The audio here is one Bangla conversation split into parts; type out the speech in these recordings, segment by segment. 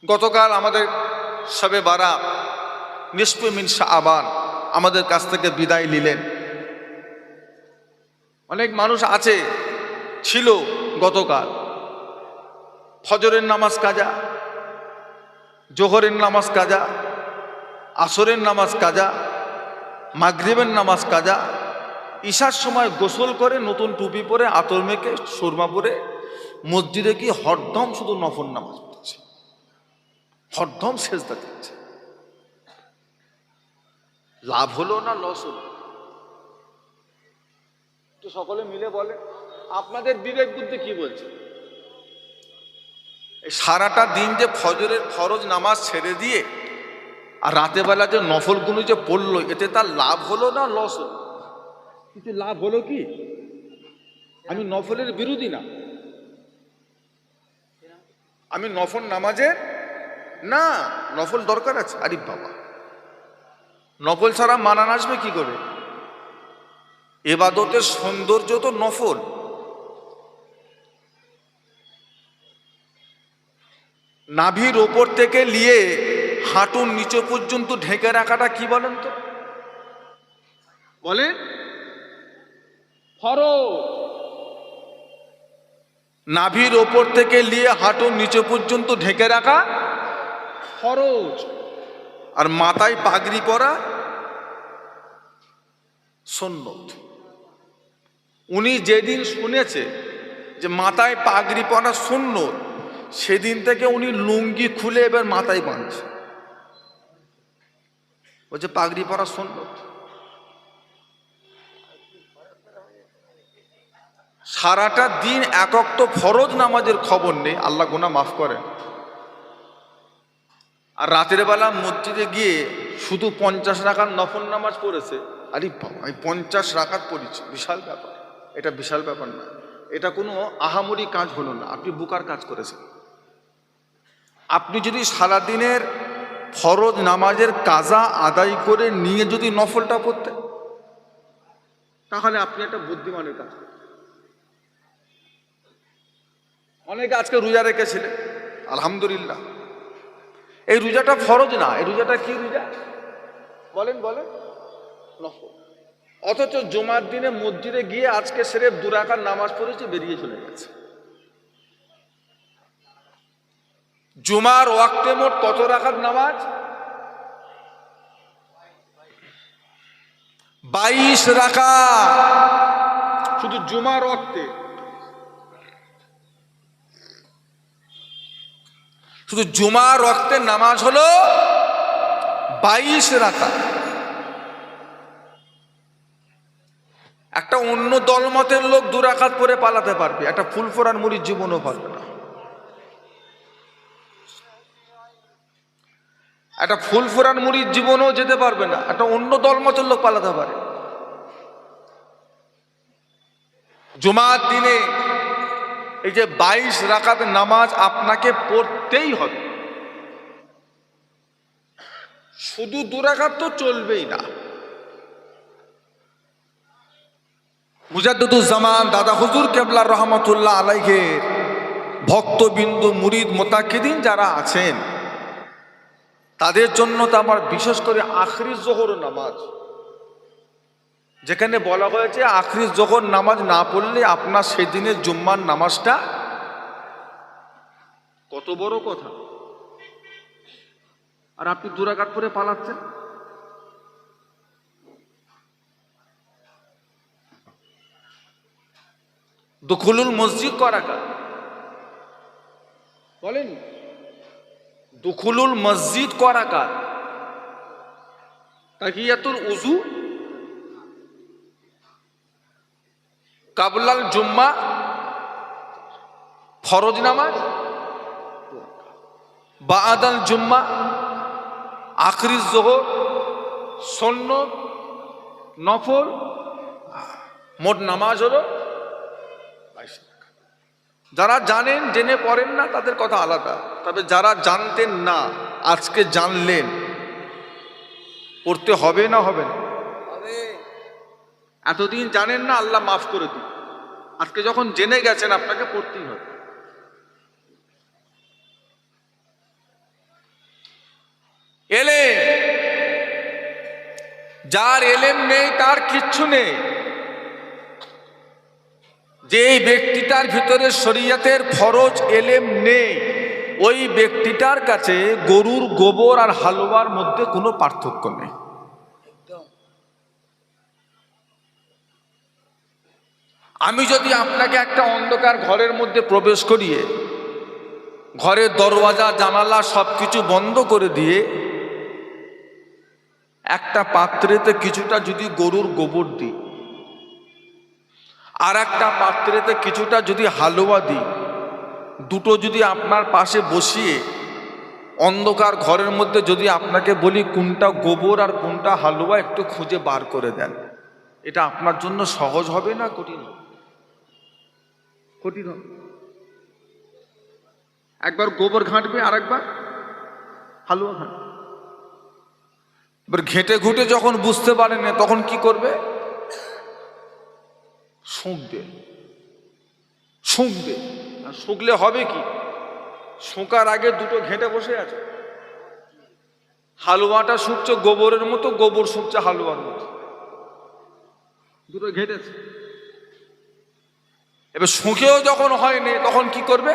গতকাল আমাদের শবে বারাত নিসফে মিন শাবান আমাদের কাছ থেকে বিদায় নিলেন। অনেক মানুষ আছে ছিল গতকাল ফজরের নামাজ কাজা, জোহরের নামাজ কাজা, আসরের নামাজ কাজা, মাগরিবের নামাজ কাজা, ঈশার সময় গোসল করে নতুন টুপি পরে আতর মেখে সুরমা পরে মসজিদে কি হরদম শুধু নফল নামাজ পড়ছে, হরদম সেজদা দিচ্ছে। লাভ হলো না লস হলো? তো সকলে মিলে বলে, আপনাদের বিবেক বুদ্ধি কি বলছে? সারাটা দিন যে ফজরের ফরজ নামাজ ছেড়ে দিয়ে আর রাতে বেলা যে নফলগুলো যে পড়লো, এতে তার লাভ হলো না লস হলো? কিন্তু লাভ হলো কি? আমি নফলের বিরোধী না, আমি নফল নামাজের না, নফল দরকার আছে। আরে বাবা, নফল ছাড়া মানান আসবে কি করে? এবাদতের সৌন্দর্য তো নফল। নাভির ওপর থেকে নিয়ে হাঁটুর নিচে পর্যন্ত ঢেকে রাখাটা কি বলেন তো? বলেন ফরজ। নাভির ওপর থেকে নিয়ে হাঁটুর নিচে পর্যন্ত ঢেকে রাখা ফরজ। আর মাথায় পাগড়ি পরা সুন্নত। উনি যেদিন শুনেছে যে মাথায় পাগড়ি পরা সুন্নত, সেদিন থেকে উনি লুঙ্গি খুলে এবার মাথায় বাঁধছে, বলছে পাগড়ি পরা সুন্নত। সারাটা দিন একক তো ফরজ নামাজের খবর নেই, আল্লাহ গুনাহ মাফ করেন। আর রাতের বেলা মসজিদে গিয়ে শুধু 50 রাকাত নফল নামাজ পড়েছে। আরে বাবা, আমি 50 রাকাত পড়েছি, বিশাল ব্যাপার। এটা বিশাল ব্যাপার না, এটা কোনো আহামরি কাজ হলো না, আপনি বুকার কাজ করেছেন। আপনি যদি সারাদিনের ফরজ নামাজের কাজা আদায় করে নিয়ে যদি নফলটা পড়তেন, তাহলে আপনি একটা বুদ্ধিমানের কাজ করেন। অনেকে আজকে রোজা রেখেছিলেন, আলহামদুলিল্লাহ। এই রোজাটা ফরজ না, এই রোজাটা কি রোজা বলেন? বলেন নফল। অথচ জুমার দিনে মসজিদে গিয়ে আজকে সেরেফ 2 রাকাত নামাজ পড়েছে, বেরিয়ে চলে গেছে। জুমার ওয়াক্তে মোট কত রাকাত নামাজ? 22 রাকাত, শুধু জুমার ওয়াক্তে। শুধু জুমার ওয়াক্তের নামাজ হলো 22 রাকাত। একটা অন্য দলমতের লোক 2 রাকাত পরে পালাতে পারবে, একটা ফুলফোরান মুরিদ জীবনও পারবে না। একটা ফুলফোরান মুরিদ জীবনও যেতে পারবে না, একটা অন্য দলমতের লোক পালাতে পারে। জুমার দিনে এই যে 22 রাকাত নামাজ আপনাকে পড়তেই হবে। শুধু 2 রাকাত তো চলবেই না। মুজাদ্দিদুজ্জামান দাদা হুজুর কেবলা রহমতুল্লাহ আলাইহির ভক্তবিন্দু মুরিদ মোতাকিদিন যারা আছেন, তাদের জন্য তো আমার বিশেষ করে আখরি জোহর নামাজ, যেখানে বলা হয়েছে আখরি জোহর নামাজ না পড়লে আপনার সেদিনের জুম্মার নামাজটা, কত বড় কথা। আর আপনি 2 রাকাত পরে পালাচ্ছেন। দুখুলুল মসজিদ ক রাকাত বলেন? দুখুলুল মসজিদ ক রাকাত? তাহিয়াতুল উযু, কাবলাল জুম্মা, ফরজ নামাজ, বাআদাল জুম্মা, আখরি যোহর, সুন্নত, নফল, মোট নামাজ হলো 22 রাকাত। যারা জানেন জেনে পড়েন না তাদের কথা আলাদা, তবে যারা জানতেন না আজকে জানলেন, পড়তে হবে না হবে না? এতদিন জানেন না, আল্লাহ মাফ করে দিন। আজকে যখন জেনে গেছেন আপনাকে পড়তেই হবে। যার এলেম নেই তার কিচ্ছু নেই। যে ব্যক্তিটার ভিতরে শরীয়তের ফরজ এলেম নেই, ওই ব্যক্তিটার কাছে গরুর গোবর আর হালুয়ার মধ্যে কোনো পার্থক্য নেই। আমি যদি আপনাকে একটা অন্ধকার ঘরের মধ্যে প্রবেশ করিয়ে ঘরের দরওয়াজা জানালা সবকিছু বন্ধ করে দিয়ে একটা পাত্রেতে কিছুটা যদি গরুর গোবর দিই, আর একটা পাত্রেতে কিছুটা যদি হালুয়া দিই, দুটো যদি আপনার পাশে বসিয়ে অন্ধকার ঘরের মধ্যে যদি আপনাকে বলি কোনটা গোবর আর কোনটা হালুয়া একটু খুঁজে বার করে দেন, এটা আপনার জন্য সহজ হবে না কঠিন? কঠিন হবে। একবার গোবর ঘাঁটবে আর একবার হালুয়া ঘাঁটবে। এবার ঘেঁটে ঘুটে যখন বুঝতে পারেন না তখন কি করবে? শুঁকবে। শুঁকবে। আর শুকলে হবে কি? শুকার আগে দুটো ঘেঁটে বসে আছে। হালুয়াটা শুকছে গোবরের মতো, গোবর শুকছে হালুয়ার মতো, দুটো ঘেঁটেছে। এবার শুকেও যখন হয়নি তখন কি করবে?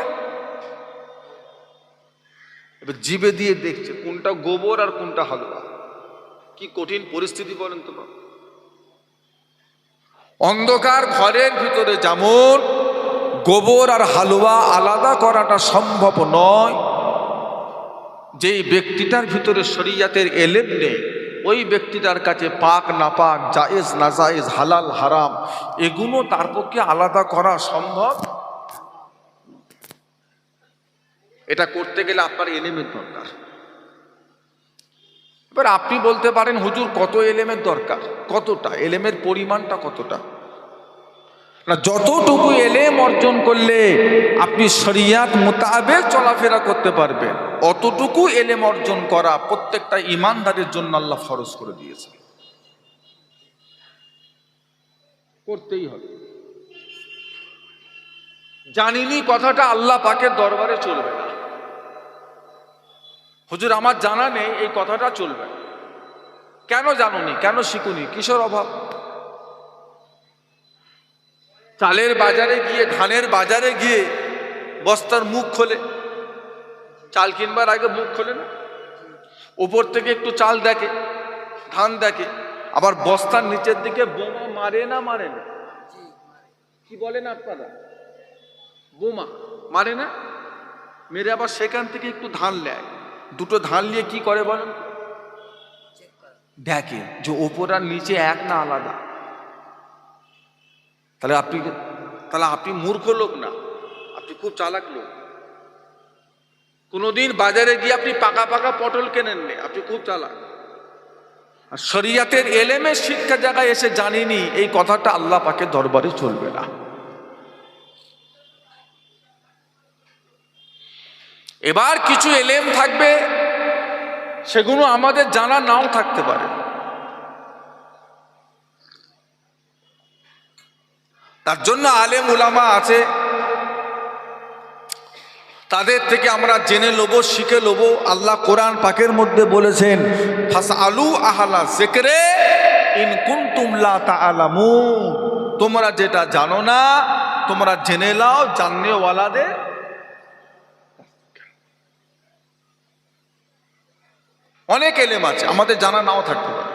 এবার জিভে দিয়ে দেখছে কোনটা গোবর আর কোনটা হালুয়া। কি কঠিন পরিস্থিতি বলেন তো। অন্ধকার ঘরের ভিতরে যেমন গোবর আর হালুয়া আলাদা করাটা সম্ভব নয়, যেই ব্যক্তিটার ভিতরে শরীয়তের এলেম নেই ওই ব্যক্তিটার কাছে পাক নাপাক, জায়েজ নাজায়েজ, হালাল হারাম এগুলো তার পক্ষে আলাদা করা সম্ভব। এটা করতে গেলে আপনার এলেমের দরকার। এবার আপনি বলতে পারেন হুজুর কত এলেমের দরকার? কতটা এলেমের পরিমাণটা কতটা? না, যতটুকু এলেম অর্জন করলে আপনি শরিয়াত মোতাবেক চলাফেরা করতে পারবেন, অতটুকু এলেম অর্জন করা প্রত্যেকটা ঈমানদারের জন্য আল্লাহ ফরজ করে দিয়েছে, করতেই হবে। জানিনি কথাটা আল্লাহ পাকের দরবারে চলবে না। হুজুর আমার জানা নেই, এই কথাটা চলবে না। কেন জানুনি? কেন শিখুনি? কিসের অভাব? চালের বাজারে গিয়ে, ধানের বাজারে গিয়ে বস্তার মুখ খোলে, চাল কিনবার আগে মুখ খোলে না? উপর থেকে একটু চাল দেখে, ধান দেখে, আবার বস্তার নিচের দিকে বোমা মারে না মারে না? কি বলেন আপনারা? বোমা মারে না? মেরে আবার সেখান থেকে একটু ধান নেয়, দুটো ধান নিয়ে কি করে বলেন? দেখে যে ওপর আর নিচে এক না আলাদা। তাহলে আপনি মূর্খ লোক না, আপনি খুব চালাক লোক। কোনোদিন বাজারে গিয়ে আপনি পাকা পাকা পটল কেনেননি, আপনি খুব চালাক। আর শরিয়াতের এলেমের শিক্ষা জায়গায় এসে জানিনি, এই কথাটা আল্লাহ পাকের দরবারে চলবে না। এবার কিছু এলেম থাকবে সেগুলো আমাদের জানা নাও থাকতে পারে। তার জন্য আলেম উলামা আছে, তাদের থেকে আমরা জেনে নেব, শিখে নেব। আল্লাহ কোরআন পাকের মধ্যে বলেছেন ফাসআলু আহলা যিকরে ইন কুনতুম লা তাআলামুন, তোমরা যেটা জানো না তোমরা জেনে নাও জাননেওয়ালাদের। অনেক এলেম আছে আমাদের জানা নাও থাকতে পারে।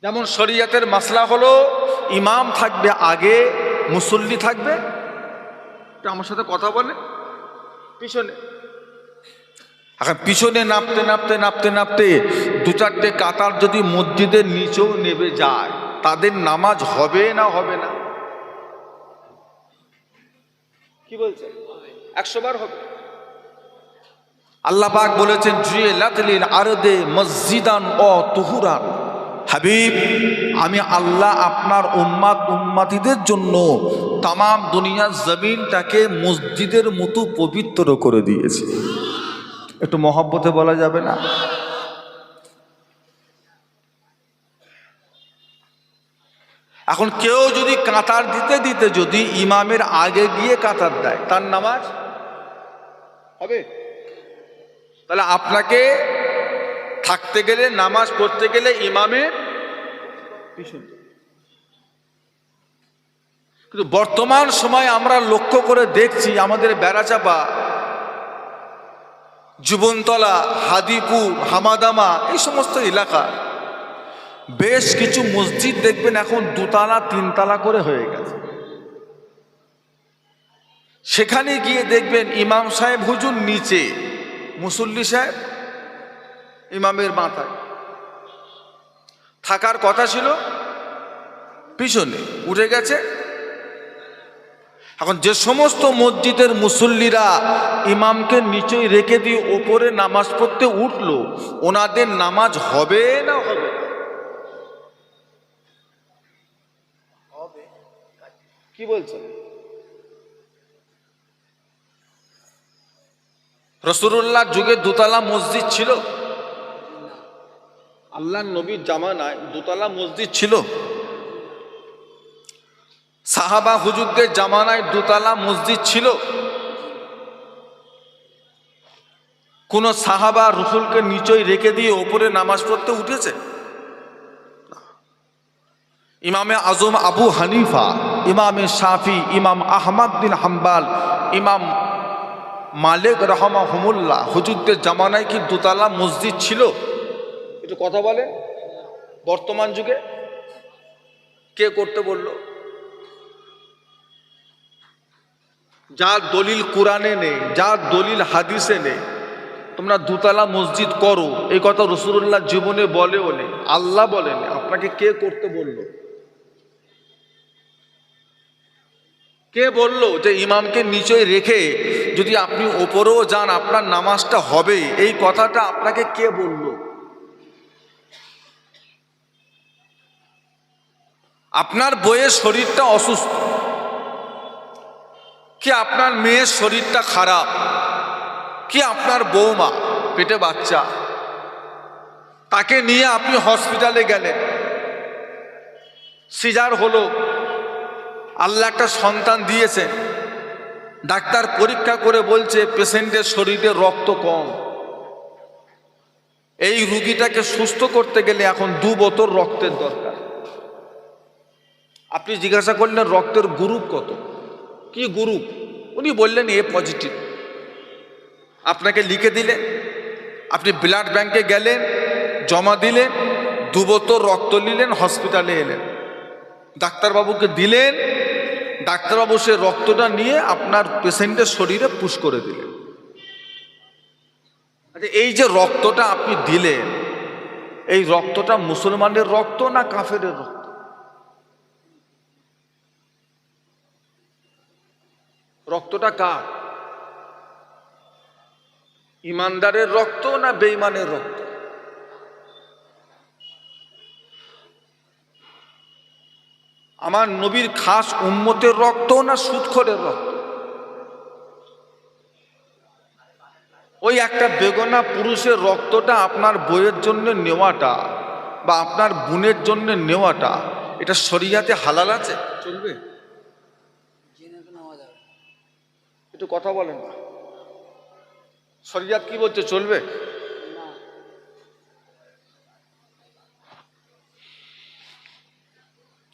যেমন শরিয়তের মাসলা হলো ইমাম থাকবে আগে, মুসল্লি থাকবে, আমার সাথে কথা বলে, পিছনে। এখন পিছনে নাপতে নাপতে নাপতে নাপতে দু চারটে কাতার যদি মসজিদের নিচেও নেমে যায়, তাদের নামাজ হবে না হবে না? কি বলছেন? 100 বার হবে। আল্লাহ পাক বলেছেন জুইলাত লিল আরদে মসজিদান ও তুহুরান, হাবিব আমি আল্লাহ আপনার উম্মাত উম্মাতিদের জন্য তামাম দুনিয়ার জমিনটাকে মসজিদের মতো পবিত্র করে দিয়েছি। একটু মহব্বতে বলা যাবে না? এখন কেউ যদি কাতার দিতে দিতে যদি ইমামের আগে গিয়ে কাতার দেয়, তার নামাজ হবে? তাহলে আপনাকে থাকতে গেলে, নামাজ পড়তে গেলে ইমামের পিছনে। কিন্তু বর্তমান সময় আমরা লক্ষ্য করে দেখছি আমাদের বেড়াচাপা, জীবনতলা, হাদিপুর, হামাদামা এই সমস্ত এলাকা বেশ কিছু মসজিদ দেখবেন এখন 2 তলা 3 তলা করে হয়ে গেছে। সেখানে গিয়ে দেখবেন ইমাম সাহেব হুজুর নিচে, মুসল্লি সাহেব ইমামের মাথায়। থাকার কথা ছিল পিছনে, উঠে গেছে। এখন যে সমস্ত মসজিদের মুসল্লিরা ইমামকে নিচেই রেখে দিয়ে ওপরে নামাজ পড়তে উঠলো, ওনাদের নামাজ হবে না হবে? কি বলছেন? রাসূলুল্লাহ যুগে 2 তলা মসজিদ ছিল? আল্লাহর নবীর জামানায় 2 তলা মসজিদ ছিল? সাহাবা হুজুরদের জামানায় 2 তলা মসজিদ ছিল? কোন সাহাবা রাসূলকে নিচেই রেখে দিয়ে ওপরে নামাজ পড়তে উঠেছে? ইমামে আজম আবু হানিফা, ইমামে শাফি, ইমাম আহমদ বিন হাম্বল, ইমাম মালিক রাহমাহুমুল্লাহ হুজুরদের জামানায় কি 2 তলা মসজিদ ছিল? একটু কথা বলে। বর্তমান যুগে কে করতে বলল? যার দলিল কোরআনে নেই, যার দলিল হাদিসে নেই, তোমরা 2 তলা মসজিদ করো, এই কথা রাসূলুল্লাহ জীবনে বলেও নেই, আল্লাহ বলেন। আপনাকে কে করতে বলল? কে বলল যে ইমামকে নিচে রেখে যদি আপনি ওপরেও যান আপনার নামাজটা হবে? এই কথাটা আপনাকে কে বলল? আপনার বউয়ের শরীরটা অসুস্থ, কি আপনার মেয়ের শরীরটা খারাপ, কি আপনার বৌমা পেটে বাচ্চা, তাকে নিয়ে আপনি হসপিটালে গেলেন, সিজার হলো, আল্লাহ একটা সন্তান দিয়েছেন, ডাক্তার পরীক্ষা করে বলছে পেশেন্টের শরীরে রক্ত কম, এই রুগীটাকে সুস্থ করতে গেলে এখন 2 বোতল রক্তের দরকার। আপনি জিজ্ঞাসা করলেন রক্তের গ্রুপ কত, কি গ্রুপ? উনি বললেন এ পজিটিভ। আপনাকে লিখে দিলেন, আপনি ব্লাড ব্যাংকে গেলেন, জমা দিলেন, 2 বোতল রক্ত নিলেন, হসপিটালে এলেন, ডাক্তারবাবুকে দিলেন, ডাক্তারবাবু সে রক্তটা নিয়ে আপনার পেশেন্টের শরীরে পুশ করে দিলেন। আচ্ছা, এই যে রক্তটা আপনি দিলেন, এই রক্তটা মুসলমানের রক্ত না কাফেরের রক্ত? রক্তটা কার? ইমানদারের রক্ত না বেঈমানের রক্ত? আমার নবীর খাস উম্মতের রক্ত না সুদখোরের রক্ত? ওই একটা বেগনা পুরুষের রক্তটা আপনার বইয়ের জন্য নেওয়াটা বা আপনার বোনের জন্য নেওয়াটা, এটা শরিয়াতে হালাল আছে? চলবে? একটু কথা বলেন না, শরিয়াত কি বলছে? চলবে?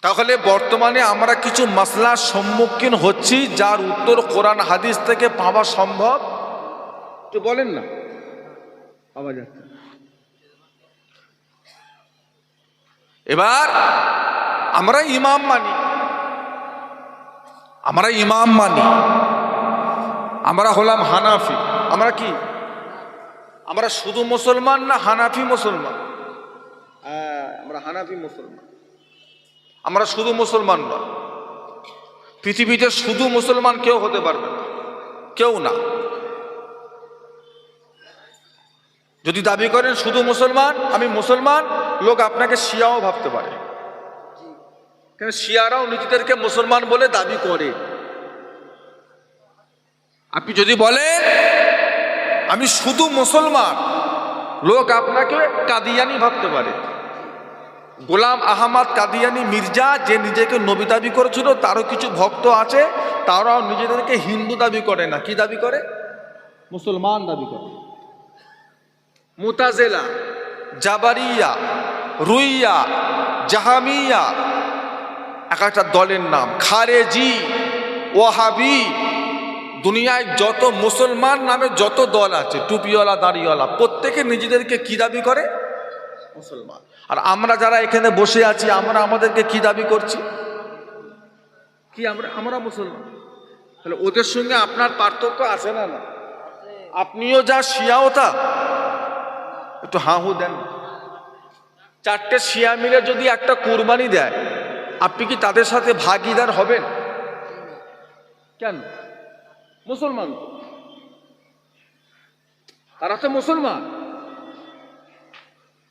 তাহলে বর্তমানে আমরা কিছু মাসলার সম্মুখীন হচ্ছি যার উত্তর কোরআন হাদিস থেকে পাওয়া সম্ভব? একটু বলেন না, পাওয়া যাচ্ছে। এবার আমরা ইমাম মানি, আমরা ইমাম মানি, আমরা হলাম হানাফি। আমরা কি? আমরা শুধু মুসলমান না হানাফি মুসলমান? আমরা হানাফি মুসলমান। আমরা শুধু মুসলমান নয়, পৃথিবীতে শুধু মুসলমান কেউ হতে পারবে না, কেউ না। যদি দাবি করেন শুধু মুসলমান, আমি মুসলমান, লোক আপনাকে শিয়াও ভাবতে পারে, কেন শিয়ারাও নিজেদেরকে মুসলমান বলে দাবি করে। আপনি যদি বলেন আমি শুধু মুসলমান, লোক আপনাকে কাদিয়ানি ভাবতে পারে। গোলাম আহমদ কাদিয়ানি মির্জা, যে নিজেকে নবী দাবি করেছিল, তারও কিছু ভক্ত আছে, তারাও নিজেদেরকে হিন্দু দাবি করে না, কি দাবি করে? মুসলমান দাবি করে। মুতাজিলা জাবারিয়া, রুইয়া, জাহামিয়া, এক একটা দলের নাম, খারেজি, ওয়াহাবি। দুনিয়ায় যত মুসলমান নামে যত দল আছে, টুপিওয়ালা, দাড়িওয়ালা, প্রত্যেকে নিজেদেরকে কি দাবি করে? মুসলমান। আর আমরা যারা এখানে বসে আছি, আমরা আমাদেরকে কি দাবি করছি? কি আমরা মুসলমান। তাহলে ওদের সঙ্গে আপনার পার্থক্য আছে না? না, আপনিও যা শিয়াও তা। একটু হাহু দেন। চারটে শিয়া মিলে যদি একটা কুরবানি দেয়, আপনি কি তাদের সাথে ভাগিদার হবেন? কেন? মুসলমান, তারা তো মুসলমান।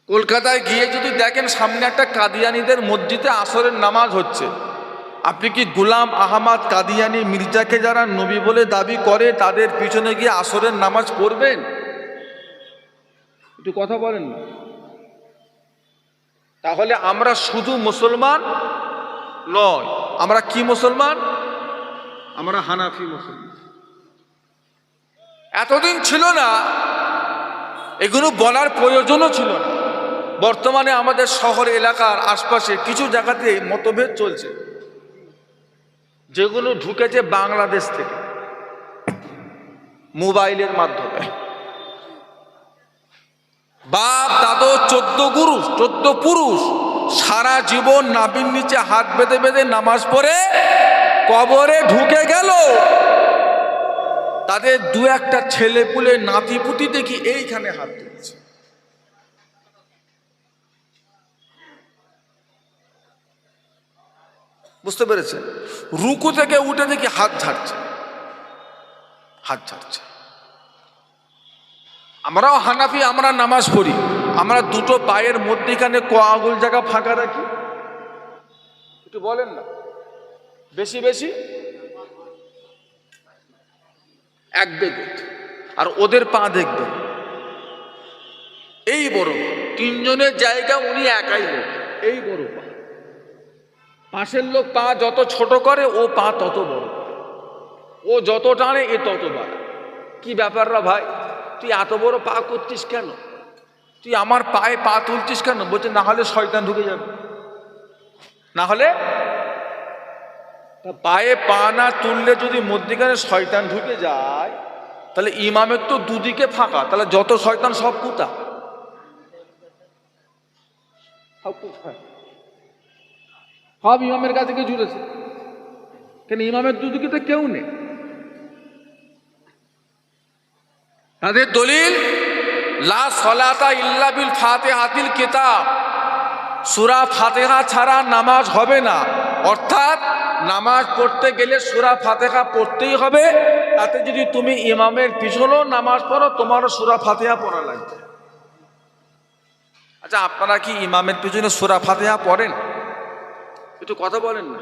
কলকাতায় গিয়ে যদি দেখেন সামনে একটা কাদিয়ানীদের মসজিদে আসরের নামাজ হচ্ছে, আপনি কি গুলাম আহমদ কাদিয়ানী মির্জাকে যারা নবী বলে দাবি করে তাদের পিছনে গিয়ে আসরের নামাজ পড়বেন? একটু কথা বলেন না। তাহলে আমরা শুধু মুসলমান নয়, আমরা কি মুসলমান? আমরা হানাফি মুসলমান। এতদিন ছিল না, এগুলো বলার প্রয়োজনও ছিল না। বর্তমানে আমাদের শহর এলাকার আশপাশে কিছু জায়গাতে মতভেদ চলছে, যেগুলো ঢুকেছে বাংলাদেশ থেকে মোবাইলের মাধ্যমে। বাপ দাদু 14 পুরুষ সারা জীবন নাভির নিচে হাত বেঁধে বেঁধে নামাজ পড়ে কবরে ঢুকে গেল, তাদের দু একটা ছেলে পুলে নাতি পুতি দেখি এইখানে হাত তুলছে। বুঝতে পেরেছেন? রুকু থেকে উঠে দেখি হাত ঝাড়ছে। আমরাও হানাফি, আমরা নামাজ পড়ি, আমরা দুটো পায়ের মধ্যেখানে ক আঙুল জায়গা ফাঁকা রাখি। একটু বলেন না, বেশি বেশি এক বেগে। আর ওদের পা দেখবেন এই বড়, তিনজনের জায়গা উনি একাই লোক, এই বড় পা। পাশের লোক পা যত ছোট করে ও পা তত বড়, ও যত টানে এ তত বাড়ে। কি ব্যাপাররা ভাই, তুই এত বড় পা করছিস কেন? তুই আমার পায়ে পা তুলছিস কেন? বলছে না হলে শয়তান ঢুকে যাবে। না হলে পায়ে পা না তুললে যদি মধ্যিখানে শয়তান ঢুকে যায়, তাহলে ইমামের তো দুদিকে ফাঁকা, তাহলে যত শয়তান সব কুতা, সব ইমামের কাছে গিয়ে জুড়েছে। কেন? ইমামের দুদিকে তো কেউ নেই। তাদের দলিল লা সলাতা ইল্লা বিল ফাতিহাতিল কিতাব, সূরা ফাতিহা ছাড়া নামাজ হবে না। অর্থাৎ নামাজ পড়তে গেলে সূরা ফাতিহা পড়তেই হবে। তাতে যদি তুমি ইমামের পিছনেও নামাজ পড়ো, তোমারও সূরা ফাতিহা পড়া লাগবে। আচ্ছা, আপনারা কি ইমামের পিছনে সূরা ফাতিহা পড়েন? একটু কথা বলেন না।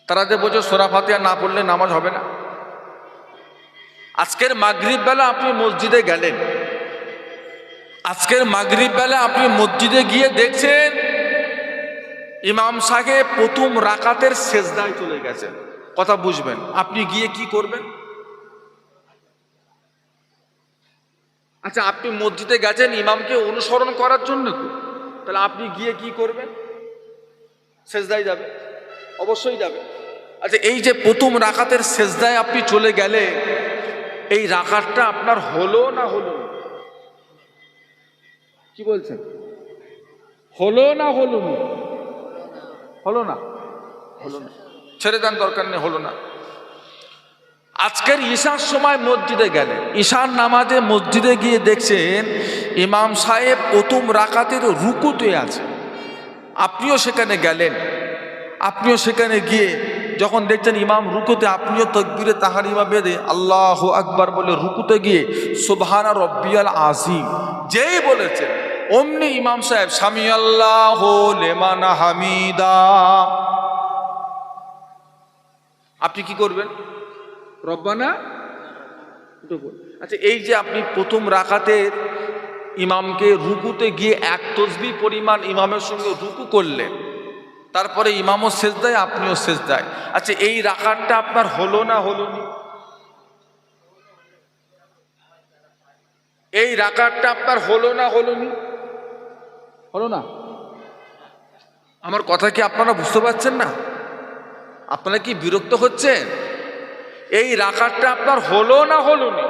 তারা যে বলছে সূরা ফাতিহা না পড়লে নামাজ হবে না। আজকের মাগরিব বেলা আপনি মসজিদে গেলেন, আজকের মাগরিব বেলা আপনি মসজিদে গিয়ে দেখছেন ইমাম সাহেব প্রথম রাকাতের সেজদায় চলে গেছেন। কথা বুঝবেন? আপনি গিয়ে কি করবেন? আচ্ছা, আপনি মসজিদে গেছেন ইমামকে অনুসরণ করার জন্য, তাহলে আপনি গিয়ে কি করবেন? সেজদায় যাবে, অবশ্যই যাবে। আচ্ছা, এই যে প্রথম রাকাতের সেজদায় আপনি চলে গেলে, এই রাকাতটা আপনার হলো না হলো? কি বলছেন? হলো না হলো না? হলো না, হলো না। ছেড়ে দেন, দরকার নেই, হলো না। আজকের ঈশার সময় মসজিদে গেলেন, ঈশার নামাজে মসজিদে গিয়ে দেখছেন ইমাম সাহেব প্রথম রাকাতের রুকুতে আছে। আপনিও সেখানে গেলেন, আপনিও সেখানে গিয়ে যখন দেখছেন ইমাম রুকুতে, আপনিও তাকবীরে তাহরিমা বেঁধে আল্লাহু আকবার বলে রুকুতে গিয়ে সুবহানা রব্বিয়াল আযীম যেই বলেছেন, অমনি ইমাম সাহেব সামি আল্লাহু লিমান হামিদা। আপনি কি করবেন? রব্বানা। আচ্ছা, এই যে আপনি প্রথম রাকাতের ইমামকে রুকুতে গিয়ে এক তসবিহ পরিমাণ ইমামের সঙ্গে রুকু করলেন, তারপরে ইমামও সেজদায়, আপনিও সেজদায়। আচ্ছা, এই রাকাতটা আপনার হলো না হলো না? এই রাকাতটা আপনার হলো না হলোনি? হলো না? আমার কথা কি আপনারা বুঝতে পারছেন না? আপনারা কি বিরক্ত হচ্ছেন? এই রাকাতটা আপনার হলো না হলোনি?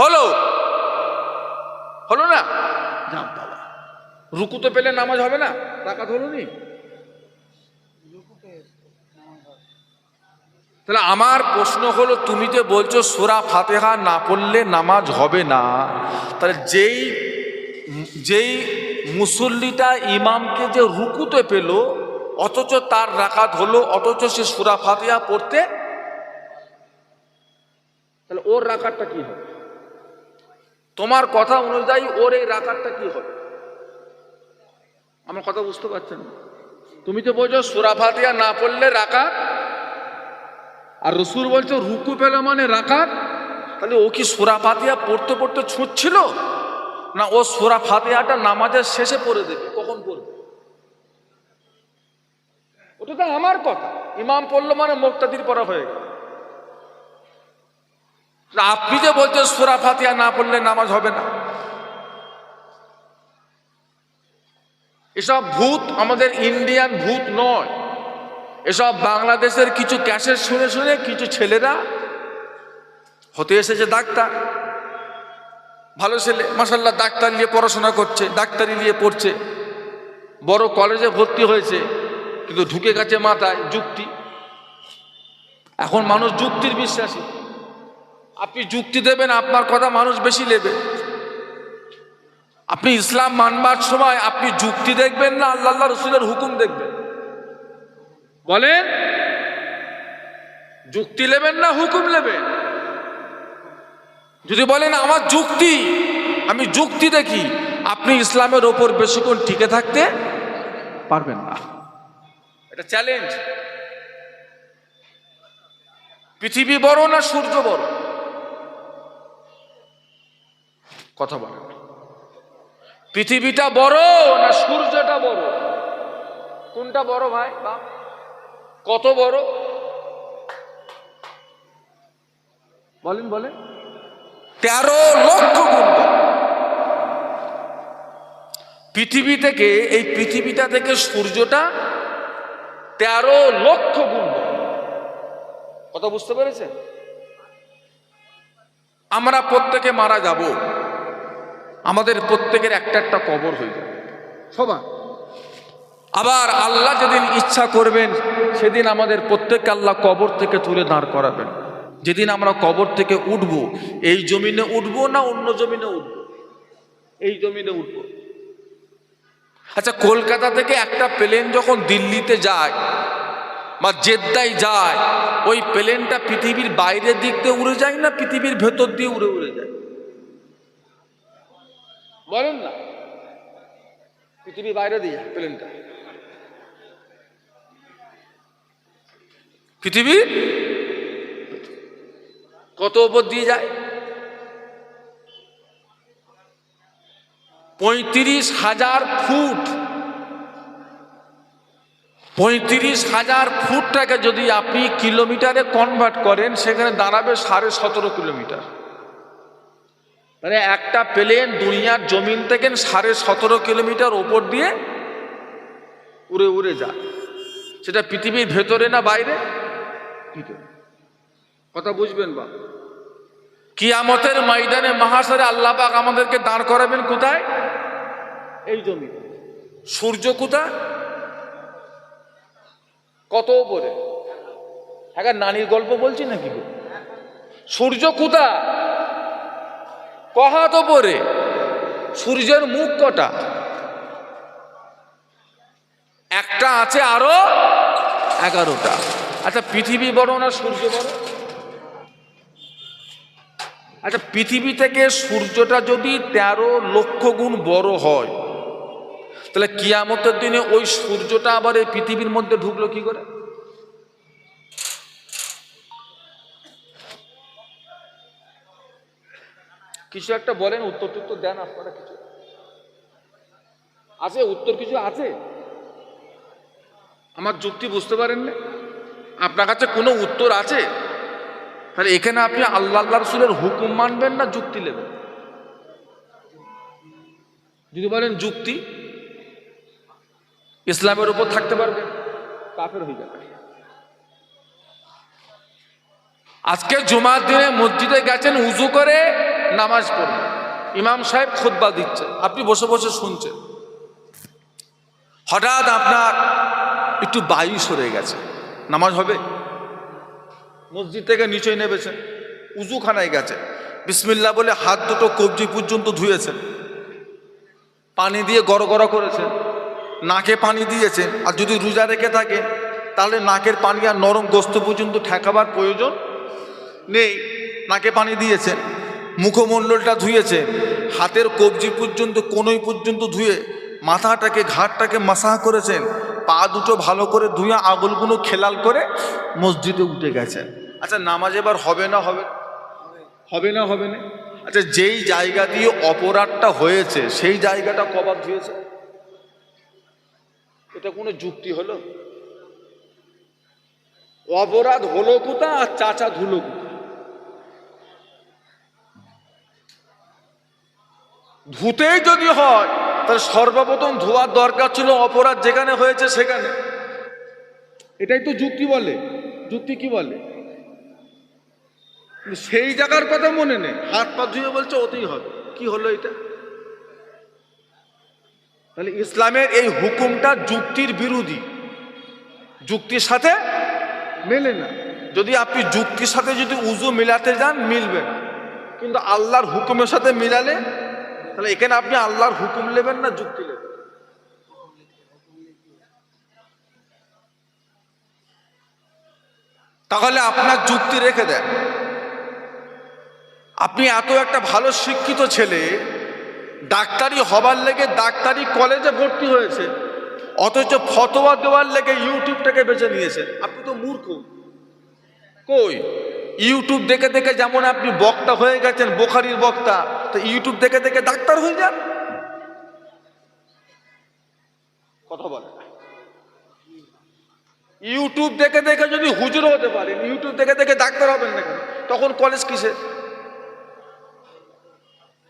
হলো, হলো না? যাক বাবা, রুকু তো পেলে নামাজ হবে না, রাকাত হলো নি? তাহলে আমার প্রশ্ন হলো, তুমি যে বলছো সূরা ফাতিহা না পড়লে নামাজ হবে না, তাহলে যেই মুসল্লিটা ইমামকে যে রুকুতে পেল অথচ তার রাকাত হলো, অথচ সে সূরা ফাতিহা পড়তে, তাহলে ওর রাকাতটা কি হবে? তোমার কথা অনুযায়ী ওর এই রাকাতটা কি হবে? আমার কথা বুঝতে পারছেন না? তুমি তো বলছো সূরা ফাতিহা না পড়লে রাকাত, আর রাসূল বলছো রুকু পেল মানে রাকাত। তাহলে ও কি সূরা ফাতিহা পড়তে পড়তে ছুটছিল, না ও সূরা ফাতিহাটা নামাজের শেষে পড়ে দেবে? কখন পড়বে? ওটা তো আমার কথা, ইমাম পড়লো মানে মুক্তাদির পড়া হয়ে গেল। আপনি যে বলছেন সূরা ফাতিহা না পড়লে নামাজ হবে না, এসব ভূত আমাদের ইন্ডিয়ান ভূত নয়, এসব বাংলাদেশের কিছু ক্যাসেট শুনে শুনে কিছু ছেলেরা হতে এসেছে ডাক্তার, ভালো ছেলে মাশাআল্লাহ, ডাক্তার নিয়ে পড়াশোনা করছে, ডাক্তারি নিয়ে পড়ছে, বড় কলেজে ভর্তি হয়েছে, কিন্তু ঢুকে গেছে মাথায় যুক্তি। এখন মানুষ যুক্তির বিশ্বাসী, আপনি যুক্তি দেবেন আপনার কথা মানুষ বেশি নেবে। আপনি ইসলাম মানবার সময় আপনি যুক্তি দেখবেন না আল্লাহ রাসূলের হুকুম দেখবেন? বলেন, যুক্তি নেবেন না হুকুম নেবেন? যদি বলেন আমার যুক্তি, আমি যুক্তি দেখি, আপনি ইসলামের ওপর বেশিক্ষণ টিকে থাকতে পারবেন না। এটা চ্যালেঞ্জ। পৃথিবী বড় না সূর্য বড়? কথা বলেন, পৃথিবীটা বড় না সূর্যটা বড়? কোনটা বড় ভাই? কত বড় বলেন বলেন? 13 লক্ষ গুণ পৃথিবী থেকে, এই পৃথিবীটা থেকে সূর্যটা 13 লক্ষ গুণ। কথা বুঝতে পেরেছেন? আমরা প্রত্যেকে মারা যাব, আমাদের প্রত্যেকের একটা একটা কবর হয়ে যাবে সবার। আবার আল্লাহ যেদিন ইচ্ছা করবেন সেদিন আমাদের প্রত্যেককে আল্লাহ কবর থেকে তুলে দাঁড় করাবেন। যেদিন আমরা কবর থেকে উঠব, এই জমিনে উঠব না অন্য জমিনে উঠব? এই জমিনে উঠব। আচ্ছা, কলকাতা থেকে একটা প্লেন যখন দিল্লিতে যায় বা জেদ্দায় যায়, ওই প্লেনটা পৃথিবীর বাইরের দিক দিয়ে উড়ে যায় না পৃথিবীর ভেতর দিয়ে উড়ে উড়ে যায়? বলেন না? পৃথিবীর বাইরে দিয়ে যায় প্লেনটা, পৃথিবীর কত উপর দিয়ে যায়? 35,000 ফুট। 35,000 ফুটটাকে যদি আপনি কিলোমিটারে কনভার্ট করেন, সেখানে দাঁড়াবে 17.5 কিলোমিটার। মানে একটা প্লেন দুনিয়ার জমিন থেকে 17.5 কিলোমিটার ওপর দিয়ে উড়ে উড়ে যায়। সেটা পৃথিবীর ভেতরে না বাইরে? কথা বুঝবেন বা? কিয়ামতের ময়দানে মাহশরে আল্লাহ পাক আমাদেরকে দাঁড় করাবেন কোথায়? এই জমিন। সূর্য কোথায়? কত উপরে? হ্যাঁ, নানির গল্প বলছি নাকি? সূর্য কোথায়? কহাত উপরে। সূর্যের মুখ কটা? একটা আছে, আরো 11টা। আচ্ছা, পৃথিবী বড় না সূর্য বড়? আচ্ছা, পৃথিবী থেকে সূর্যটা যদি 13 লক্ষ গুণ বড় হয়, তাহলে কিয়ামতের দিনে ওই সূর্যটা আবার এই পৃথিবীর মধ্যে ঢুকলো কি করে? কিছু একটা বলেন, উত্তর টুত্তর দেন আপনারা। কিছু আছে? উত্তর কিছু আছে? আমার যুক্তি বুঝতে পারেন না? আপনার কাছে কোনো উত্তর আছে? তাহলে এখানে আপনি আল্লাহ রাসূলের হুকুম মানবেন না যুক্তি নেবেন? যদি বলেন যুক্তি, ইসলামের উপর থাকতে পারবে, কাফের হয়ে যাবে। আজকে জুমার দিনে মসজিদে গেছেন, উজু করে নামাজ পড়ে, ইমাম সাহেব খুতবা দিচ্ছে, আপনি বসে বসে শুনছেন, হঠাৎ আপনার একটু বায়ু সরে গেছে, নামাজ হবে? মসজিদ থেকে নিচে নেমেছেন, উজুখানায় গেছে, বিসমিল্লাহ বলে হাত দুটো কবজি পর্যন্ত ধুয়েছেন, পানি দিয়ে গড়গড়া করেছেন, নাকে পানি দিয়েছেন, আর যদি রোজা রেখে থাকেন তাহলে নাকের পানি আর নরম গোস্ত পর্যন্ত ঠেকাবার প্রয়োজন নেই, নাকে পানি দিয়েছেন, মুখমণ্ডলটা ধুয়েছেন, হাতের কবজি পর্যন্ত কোনোই পর্যন্ত ধুয়ে মাথাটাকে ঘাটটাকে মাসাহ করেছেন, পা দুটো ভালো করে ধুয়ে আঙুলগুলো খেলাল করে মসজিদে উঠে গেছেন। আচ্ছা, নামাজ এবার হবে না হবে? হবে না হবে না? আচ্ছা, যেই জায়গা দিয়ে অপরাধটা হয়েছে সেই জায়গাটা কবার ধুয়েছে? এটা কোনো যুক্তি হলো? অপরাধ হলো কোথা আর চাচা ধুলো কোথা? ধুতেই যদি হয় তাহলে সর্বপ্রথম ধোয়ার দরকার ছিল অপরাধ যেখানে হয়েছে সেখানে। এটাই তো যুক্তি বলে। যুক্তি কি বলে? সেই জায়গার কথা মনে নেই, হাত পা ধুয়ে বলছে ওতেই হবে। কি হলো এটা? তাহলে ইসলামের এই হুকুমটা যুক্তির বিরোধী, যুক্তির সাথে মেলে না। যদি আপনি যুক্তির সাথে যদি উজু মিলাতে যান মিলবে না, কিন্তু আল্লাহর হুকুমের সাথে মিলালে তাহলে এখানে আপনি আল্লাহর হুকুম নেবেন না যুক্তি নেবেন? তাহলে আপনার যুক্তি রেখে দেন। আপনি এত একটা ভালো শিক্ষিত ছেলে, ডাক্তারি হবার লেগে ডাক্তারি কলেজে ভর্তি হয়েছে, অথচ ফতোয়া দেওয়ার লেগে ইউটিউবটাকে বেছে নিয়েছেন। আপনি তো মূর্খ। কই ইউটিউব দেখে দেখে যেমন আপনি বক্তা হয়ে গেছেন, বুখারীর বক্তা, তো ইউটিউব দেখে দেখে ডাক্তার হয়ে যান। কথা বলে ইউটিউব দেখে দেখে যদি হুজুর হতে পারেন, ইউটিউব দেখে দেখে ডাক্তার হবেন না কেন? তখন কলেজ কিসে?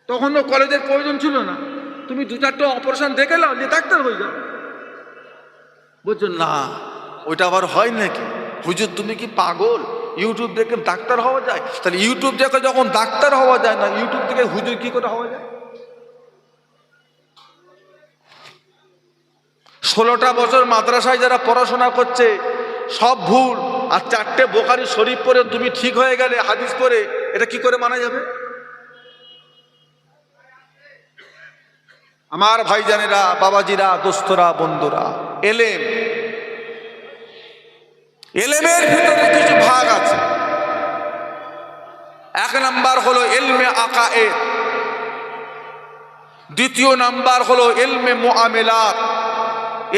তখন তো কলেজের প্রয়োজন ছিল না। তুমি দু চারটে অপারেশন দেখে নাও, যে ডাক্তার হয়ে যাও। বুঝছেন না? ওইটা আবার হয় নাকি? হুজুর তুমি কি পাগল? ইউটিউব দেখে ডাক্তার হওয়া যায়? তাহলে ইউটিউব দেখে যখন ডাক্তার হওয়া যায় না, ইউটিউব থেকে হুজুর কি করে হওয়া যায়? 16টা বছর মাদ্রাসায় যারা পড়াশোনা করছে সব ভুল, আর 4টে বুখারী শরীফ পড়ে তুমি ঠিক হয়ে গেলে হাদিস পড়ে, এটা কি করে মানা যাবে? আমার ভাইজানেরা, বাবাজিরা, দোস্তরা, বন্ধুরা, এলেমের ভিতরে কিছু ভাগ আছে। এক নাম্বার হলো ইলমে আকায়েদ, দ্বিতীয় নাম্বার হলো ইলমে মুআমেলাত,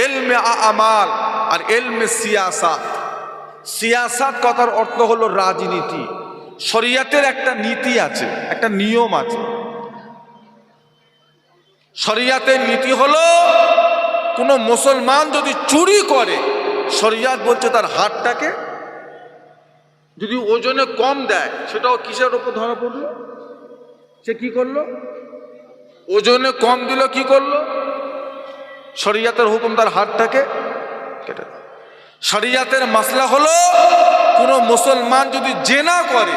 ইলমে আমাল, আর ইলমে সিয়াসাত। সিয়াসাত কথার অর্থ হলো রাজনীতি। শরিয়াতের একটা নীতি আছে, একটা নিয়ম আছে। শরিয়াতের নীতি হলো কোনো মুসলমান যদি চুরি করে, শরিয়াত বলছে তার হাতটাকে যদি ওজনে কম দেয়, সেটাও কিসের উপর ধরা পড়লো? সে কি করলো? ওজনে কম দিল, কি করলো? শরিয়াতের হুকুম তার হাতটাকে কেটে দেয়। শরিয়াতের মাসলা হলো কোনো মুসলমান যদি জেনা করে,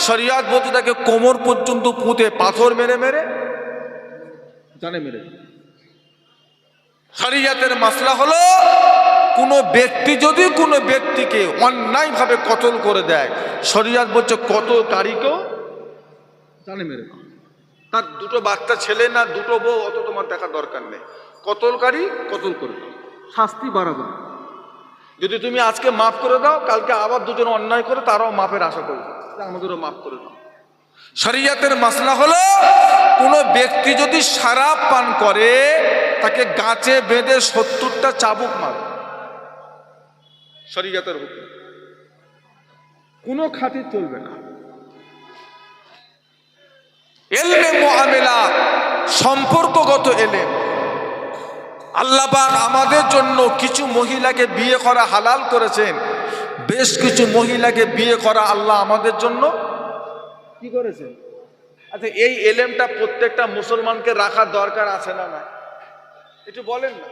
শরিয়াত বলতে তাকে কোমর পর্যন্ত পুঁতে পাথর মেরে মেরে জানে মেরে। শরিয়াতের মাসলা হলো কোনো ব্যক্তি যদি কোনো ব্যক্তিকে অন্যায়ভাবে কতল করে দেয়, শরিয়াত বলছে কতলকারীকেও জানে মেরে। তার দুটো বাচ্চা ছেলে না দুটো বউ, অত তোমার দেখার দরকার নেই, কতলকারী কতল করে দাও, শাস্তি বাড়াবা। যদি তুমি আজকে মাফ করে দাও, কালকে আবার দুজন অন্যায় করে তারাও মাফের আশা করবে, আমাদেরও মাফ করে দাও। শরিয়াতের মাসলা হলো কোনো ব্যক্তি যদি শরাব পান করে, তাকে গাছে বেঁধে 70টা চাবুক মারে। শরিয়াতের হুকুম, কোনো খাতির চলবে না। ইলমে মুআমেলাত, সম্পর্কগত ইলম। আল্লাহ পাক আমাদের জন্য কিছু মহিলাকে বিয়ে করা হালাল করেছেন, বেশ কিছু মহিলাকে বিয়ে করা আল্লাহ আমাদের জন্য কি করেছেন? আচ্ছা, এই এলেমটা প্রত্যেকটা মুসলমানকে রাখা দরকার আছে না না? একটু বলেন না।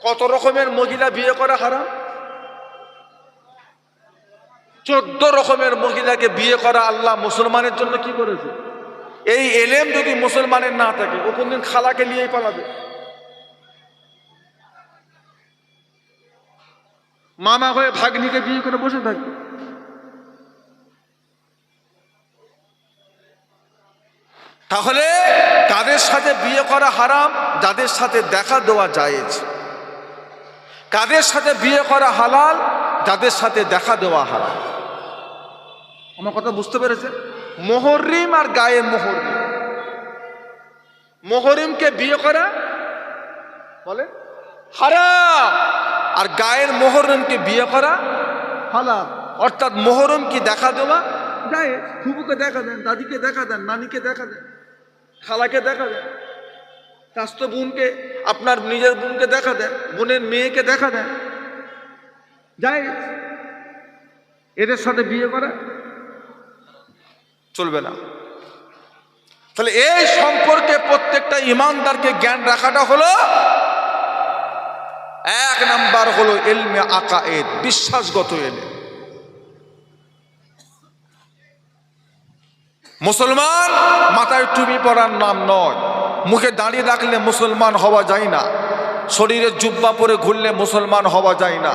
কত রকমের মহিলা বিয়ে করা হারাম? 14 রকমের মহিলাকে বিয়ে করা আল্লাহ মুসলমানের জন্য কি করেছে? এই এলেম যদি মুসলমানের না থাকে, ও কোনদিন খালাকে নিয়েই পালাবে, মামা হয়ে ভাগ্নিকে বিয়ে করে বসে থাকবে। তাহলে কাদের সাথে বিয়ে করা হারাম? যাদের সাথে দেখা দেওয়া জায়েজ। কাদের সাথে বিয়ে করা হালাল? যাদের সাথে দেখা দেওয়া হারাম। আমার কথা বুঝতে পেরেছেন? মুহররিম আর গায়ে মুহররিম। মুহররিমকে বিয়ে করা বলে হারাম, আর গায়ের মুহররিমকে বিয়ে করা হালাল। অর্থাৎ মুহররিম কি দেখা দেওয়া জায়েজ। ফুফুকে দেখা দেন, দাদিকে দেখা দেন, নানিকে দেখা দেন, খালাকে দেখা দেন, চাচতো বোনকে, আপনার নিজের বোনকে দেখা দেন, বোনের মেয়েকে দেখা দেন, জায়েজ। এদের সাথে বিয়ে করা চলবে না। তাহলে এই সম্পর্কে প্রত্যেকটা ইমানদারকে জ্ঞান রাখাটা হলো এক নাম্বার, হলো ইলমে আকায়েদ, বিশ্বাসগত এলেম। মুসলমান মাথায় টুপি পরার নাম নয়, মুখে দাঁড়িয়ে রাখলে মুসলমান হওয়া যায় না, শরীরে জুব্বা পরে ঘুরলে মুসলমান হওয়া যায় না।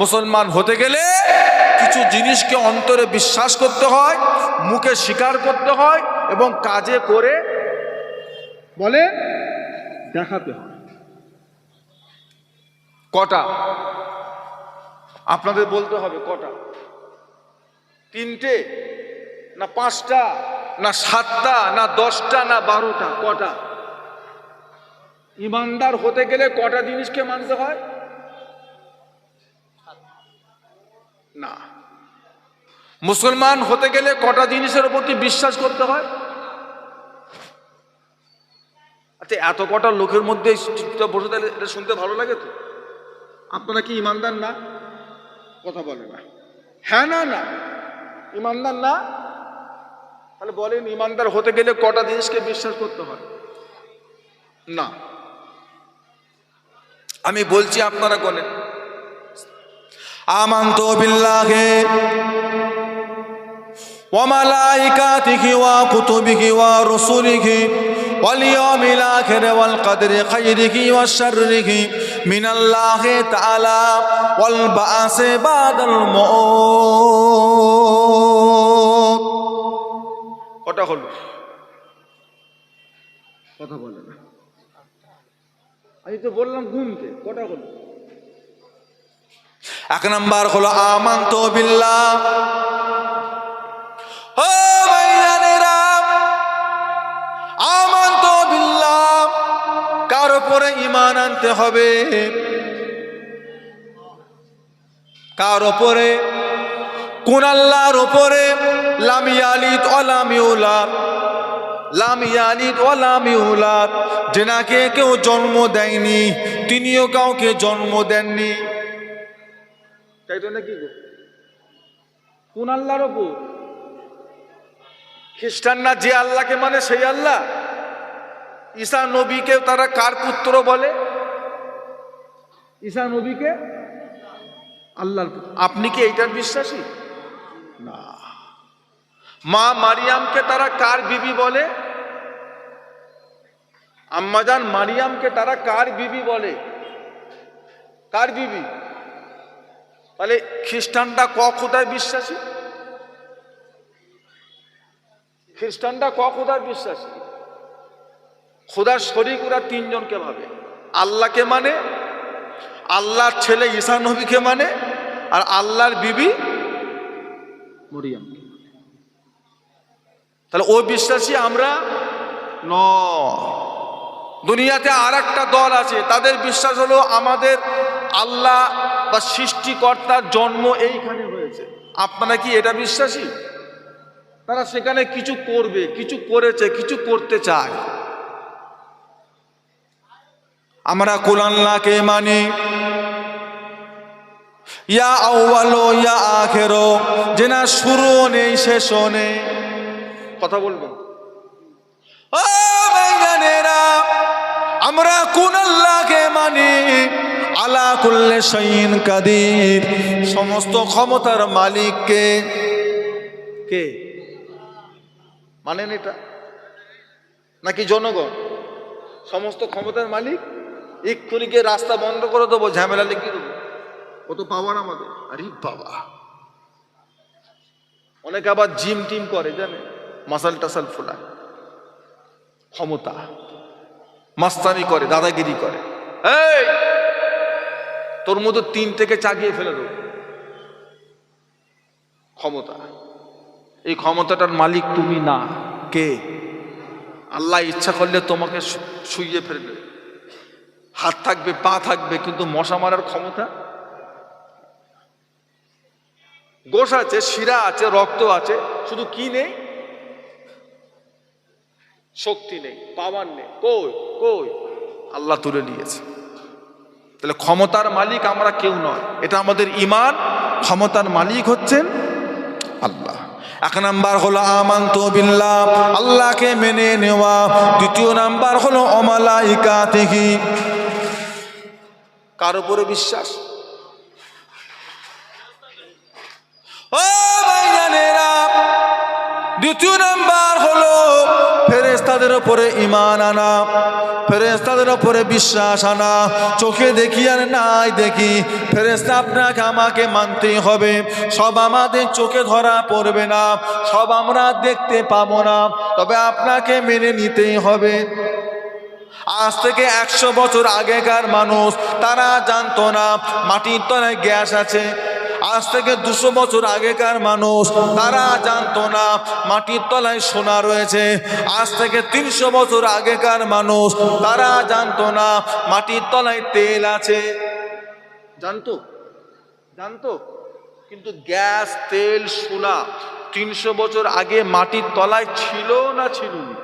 মুসলমান হতে গেলে কিছু জিনিসকে অন্তরে বিশ্বাস করতে হয়, মুখে স্বীকার করতে হয়, এবং কাজে করে বলে দেখাতে হয়। কটা? আপনাদের বলতে হবে কটা? 3টে না 5টা না 7টা না 10টা না 12টা? কটা? ইমানদার হতে গেলে কটা জিনিসকে মানতে হয়? না। মুসলমান হতে গেলে কটা জিনিসের প্রতি বিশ্বাস করতে হয়? আচ্ছা, এত কটা লোকের মধ্যে বসে থাকলে এটা শুনতে ভালো লাগে তো? আপনারা কি ইমানদার না? কথা বলে না। হ্যাঁ না না? ইমানদার না? তাহলে বলেন, ইমানদার হতে গেলে কটা জিনিসকে বিশ্বাস করতে হয়? না। আমি বলছি, আপনারা বলেন। আমানতু বিল্লাহি ওয়া মালাইকাতিহি ওয়া কুতুবিহি ওয়া রুসুলিহি ওয়াল ইয়াউমিল আখির ওয়াল কদরি খাইরিহি ওয়া শাররিহি মিনাল্লাহি তাআলা ওয়াল বা'সি বাদাল মাউত। কটা হলো? কথা বলে না। আমি তো বললাম ঘুমতে। কটা হলো? 1 নাম্বার হলো আমানতু বিল্লাহ। ও ভাইজানেরা, আমানতু বিল্লাহ কার উপরে ঈমান আনতে হবে? কার উপরে? কোন আল্লাহর উপরে? লাম ইয়ালিদ ওয়া লাম ইউলাদ। লাম ইয়ালিদ ওয়া লাম ইউলাদ, যেনাকে কেউ জন্ম দেয়নি, তিনিও কাউকে জন্ম দেননি। তাই তো নাকি গো? কোন আল্লাহর উপর? খ্রিস্টানরা যে আল্লাহকে মানে সেই আল্লাহ। ঈসা নবীকে তারা কার পুত্র বলে? ঈসা নবীকে আল্লাহর পুত্র। আপনি কি এইটার বিশ্বাসী? না। মা মারিয়ামকে তারা কার বিবি বলে? আম্মাজান মারিয়ামকে তারা কার বিবি বলে? কার বিবি? তাহলে খ্রিস্টানরা খোদায় বিশ্বাসী? খ্রিস্টানরা খোদার বিশ্বাসী। খোদার শরীক ওরা 3 জনকে ভাবে। আল্লাহকে মানে, আল্লাহর ছেলে ঈসা নবীকে মানে, আর আল্লাহর বিবি মরিয়মকে। তাহলে ও বিশ্বাসী, আমরা ন। দুনিয়াতে আর একটা দল আছে, তাদের বিশ্বাস হলো আমাদের আল্লাহ বা সৃষ্টিকর্তার জন্ম এইখানে হয়েছে। আপনারা কি এটা বিশ্বাসী? তারা সেখানে কিছু করবে, কিছু করেছে, কিছু করতে চায়। আমরা কুল আল্লাহকে মানি, ইয়া আউয়ালো ইয়া আখেরো, যে না শুরু নেই শেষও নেই। কথা বলবেন? ও ভাইজানেরা, আমরা কোন আল্লাহকে মানি? আলা কুল্লি শাইইন কাদির, সমস্ত ক্ষমতার মালিক কে? কে মানেন এটা? নাকি জনগণ? সমস্ত ক্ষমতার মালিক। এক্ষুনি গিয়ে রাস্তা বন্ধ করে দেবো, ঝামেলা লিখিয়ে দেবো, কত পাওয়ার আমাদের। আরে বাবা, অনেকে আবার জিম টিম করে, জানে, মাসাল টাসাল ফোলায়, ক্ষমতা, মাস্তানি করে, দাদাগিরি করে। এই তোর মতো 3 থেকে চাগিয়ে ফেলে দেবো। ক্ষমতা, এই ক্ষমতাটার মালিক তুমি না। কে? আল্লাহ ইচ্ছা করলে তোমাকে শুইয়ে ফেলবে, হাত থাকবে, পা থাকবে, কিন্তু মশা মারার ক্ষমতা। গোশ আছে, শিরা আছে, রক্ত আছে, শুধু কি নেই? শক্তি নেই, পাওয়ার নেই। কই কই? আল্লাহ তুলে নিয়েছে। তাহলে ক্ষমতার মালিক আমরা কেউ নয়, এটা আমাদের ঈমান। ক্ষমতার মালিক হচ্ছেন আল্লাহ। 1 নাম্বার হলো আমানতু বিল্লাহ, আল্লাহকে মেনে নেওয়া। 2 নাম্বার হলো ওয়া মালাইকাতিহি, কার উপরে বিশ্বাস? ও ভাইজানেরা, 2 নাম্বার হলো ফেরেশতাদের উপরে ঈমান আনা, ফেরেশতাদের উপরে বিশ্বাস আনা। চোখে দেখি আর নাই দেখি, ফেরেশতা আপনাকে আমাকে মানতেই হবে। সব আমাদের চোখে ধরা পড়বে না, সব আমরা দেখতে পাবো না, তবে আপনাকে মেনে নিতেই হবে। আজ থেকে 100 বছর আগেকার মানুষ, তারা জানতো না মাটির তলায় গ্যাস আছে। আজ থেকে 200 বছর আগেকার মানুষ, তারা জানতো না মাটির তলায় সোনা রয়েছে। আজ থেকে 300 বছর আগেকার মানুষ, তারা জানতো না মাটির তলায় তেল আছে। জানতো? জানতো, কিন্তু গ্যাস, তেল, সোনা 300 বছর আগে মাটির তলায় ছিল না ছিল না?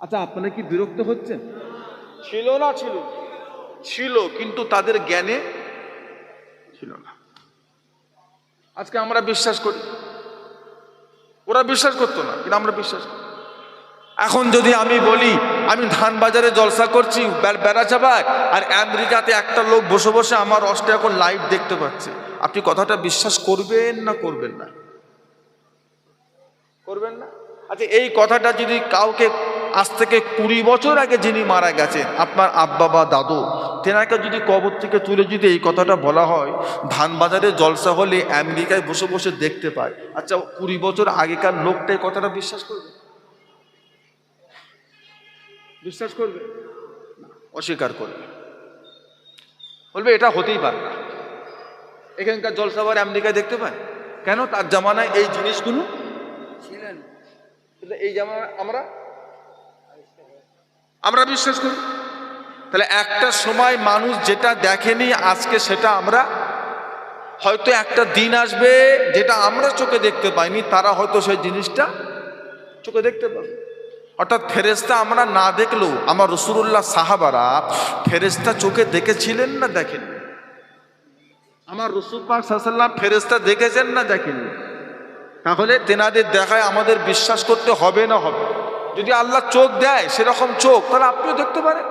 আচ্ছা, আপনারা কি বিরক্ত হচ্ছেন? ছিল না ছিল? ছিল, কিন্তু তাদের জ্ঞানে ছিল না। আজকে আমরা বিশ্বাস করি, ওরা বিশ্বাস করতো না, কিন্তু আমরা বিশ্বাস করি। এখন যদি আমি বলি আমি ধানবাজারে জলসা করছি বেড়া চাপায়, আর আমেরিকাতে একটা লোক বসে বসে আমার রসটা এখন লাইভ দেখতে পাচ্ছে, আপনি কথাটা বিশ্বাস করবেন না করবেন না? করবেন না? আচ্ছা, এই কথাটা যদি কাউকে আজ থেকে 20 বছর আগে যিনি মারা গেছেন, আপনার আব্বা বা দাদু, তেনাকে যদি কবর থেকে তুলে যদি এই কথাটা বলা হয়, ধানবাজারে জলসা হলে আমেরিকায় বসে বসে দেখতে পায়, আচ্ছা 20 বছর আগেকার লোকটা এই কথাটা বিশ্বাস করবে? বিশ্বাস করবে? অস্বীকার করবে, বলবে এটা হতেই পারে না। এখানকার জলসাবার আমেরিকায় দেখতে পায় কেন? তার জামানায় এই জিনিসগুলো ছিলেন। এই জামানায় আমরা বিশ্বাস করি। তাহলে একটা সময় মানুষ যেটা দেখেনি আজকে সেটা আমরা, হয়তো একটা দিন আসবে যেটা আমরা চোখে দেখতে পাইনি, তারা হয়তো সেই জিনিসটা চোখে দেখতে পাবে। অর্থাৎ ফেরেশতা আমরা না দেখলেও আমার রাসূলুল্লাহ সাহাবারা ফেরেশতা চোখে দেখেছিলেন না দেখেন? আমার রাসূল পাক সাল্লাল্লাহু আলাইহি ওয়াসাল্লাম ফেরেশতা দেখেছেন না দেখেননি? তাহলে তেনাদের দেখায় আমাদের বিশ্বাস করতে হবে না হবে? যদি আল্লাহ চোখ দেয় সেরকম চোখ, তাহলে আপনিও দেখতে পারেন।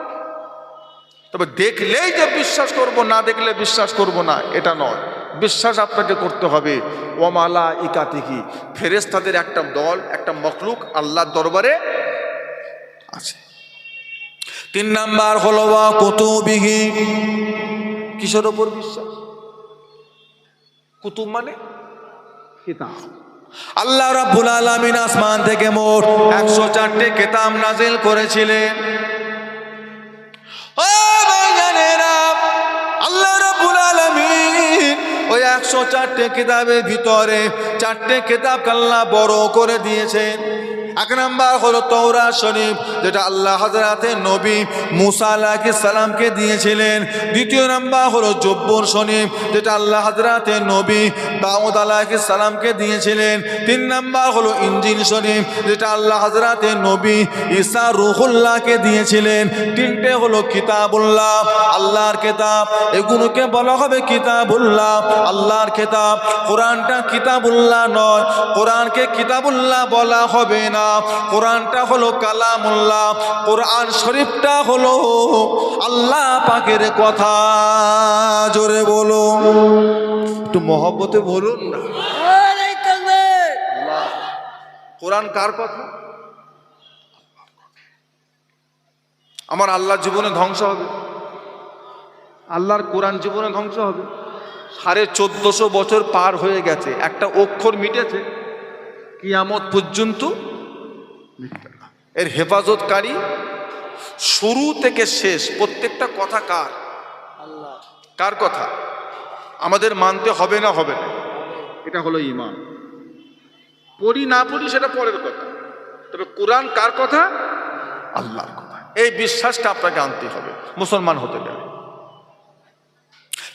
তবে দেখলেই যে বিশ্বাস করব, না দেখলে বিশ্বাস করব না, এটা নয়। বিশ্বাস আপনাকে করতে হবে ওয়া মালাইকাতিহি, ফেরেশতাদের একটা দল, একটা মখলুক আল্লাহর দরবারে আছে। 3 নাম্বার হলো ওয়া কুতুবিহি, কিসের উপর বিশ্বাস? কুতুব মানে কিতাব। আল্লাহ রাব্বুল আলামিন আসমান থেকে মোট 104টি কিতাব নাজিল করেছিলেন। ও ভাইজানেরা, আল্লাহ রাব্বুল আলামিন ওই 104টি কিতাবের ভিতরে 4টে কিতাবকে আল্লাহ বড় করে দিয়েছেন। 1 নাম্বার হলো তাওরাত শরীফ, যেটা আল্লাহ হযরতে নবী মুসা আলাইহিস সালামকে দিয়েছিলেন। 2 নাম্বার হলো জব্বুর শরীফ, যেটা আল্লাহ হযরতে নবী দাউদ আলাইহিস সালামকে দিয়েছিলেন। 3 নাম্বার হলো ইনজিল শরীফ, যেটা আল্লাহ হযরতে নবী ঈসা রূহুল্লাহকে দিয়েছিলেন। 3টে হলো কিতাবুল্লাহ, আল্লাহর কিতাব। এগুলোকে বলা হবে কিতাবুল্লাহ, আল্লাহর কিতাব। কোরআনটা কিতাবুল্লাহ নয়, কোরআনকে কিতাবুল্লাহ বলা হবে না। আল্লাহ, কোরআনটা হলো কালামুল্লাহ, কোরআন শরীফটা হলো আল্লাহ পাকের কথা। জোরে বলো, একটু মহব্বতে বলুন না। আল্লাহ, কোরআন কার কথা? আমার আল্লাহর জীবনে ধ্বংস হবে? আল্লাহর কোরআন জীবনে ধ্বংস হবে? 1450 বছর পার হয়ে গেছে, একটা অক্ষর মিটেছে? কিয়ামত পর্যন্ত মিটবে না। এর হেফাজতকারী শুরু থেকে শেষ প্রত্যেকটা কথা কার? আল্লাহ। কার কথা? আমাদের মানতে হবে না হবে না? এটা হলো ঈমান। পড়ি না পড়ি সেটা পরের কথা, তবে কোরআন কার কথা? আল্লাহর কথা। এই বিশ্বাসটা আপনাকে আনতে হবে মুসলমান হতে গেলে।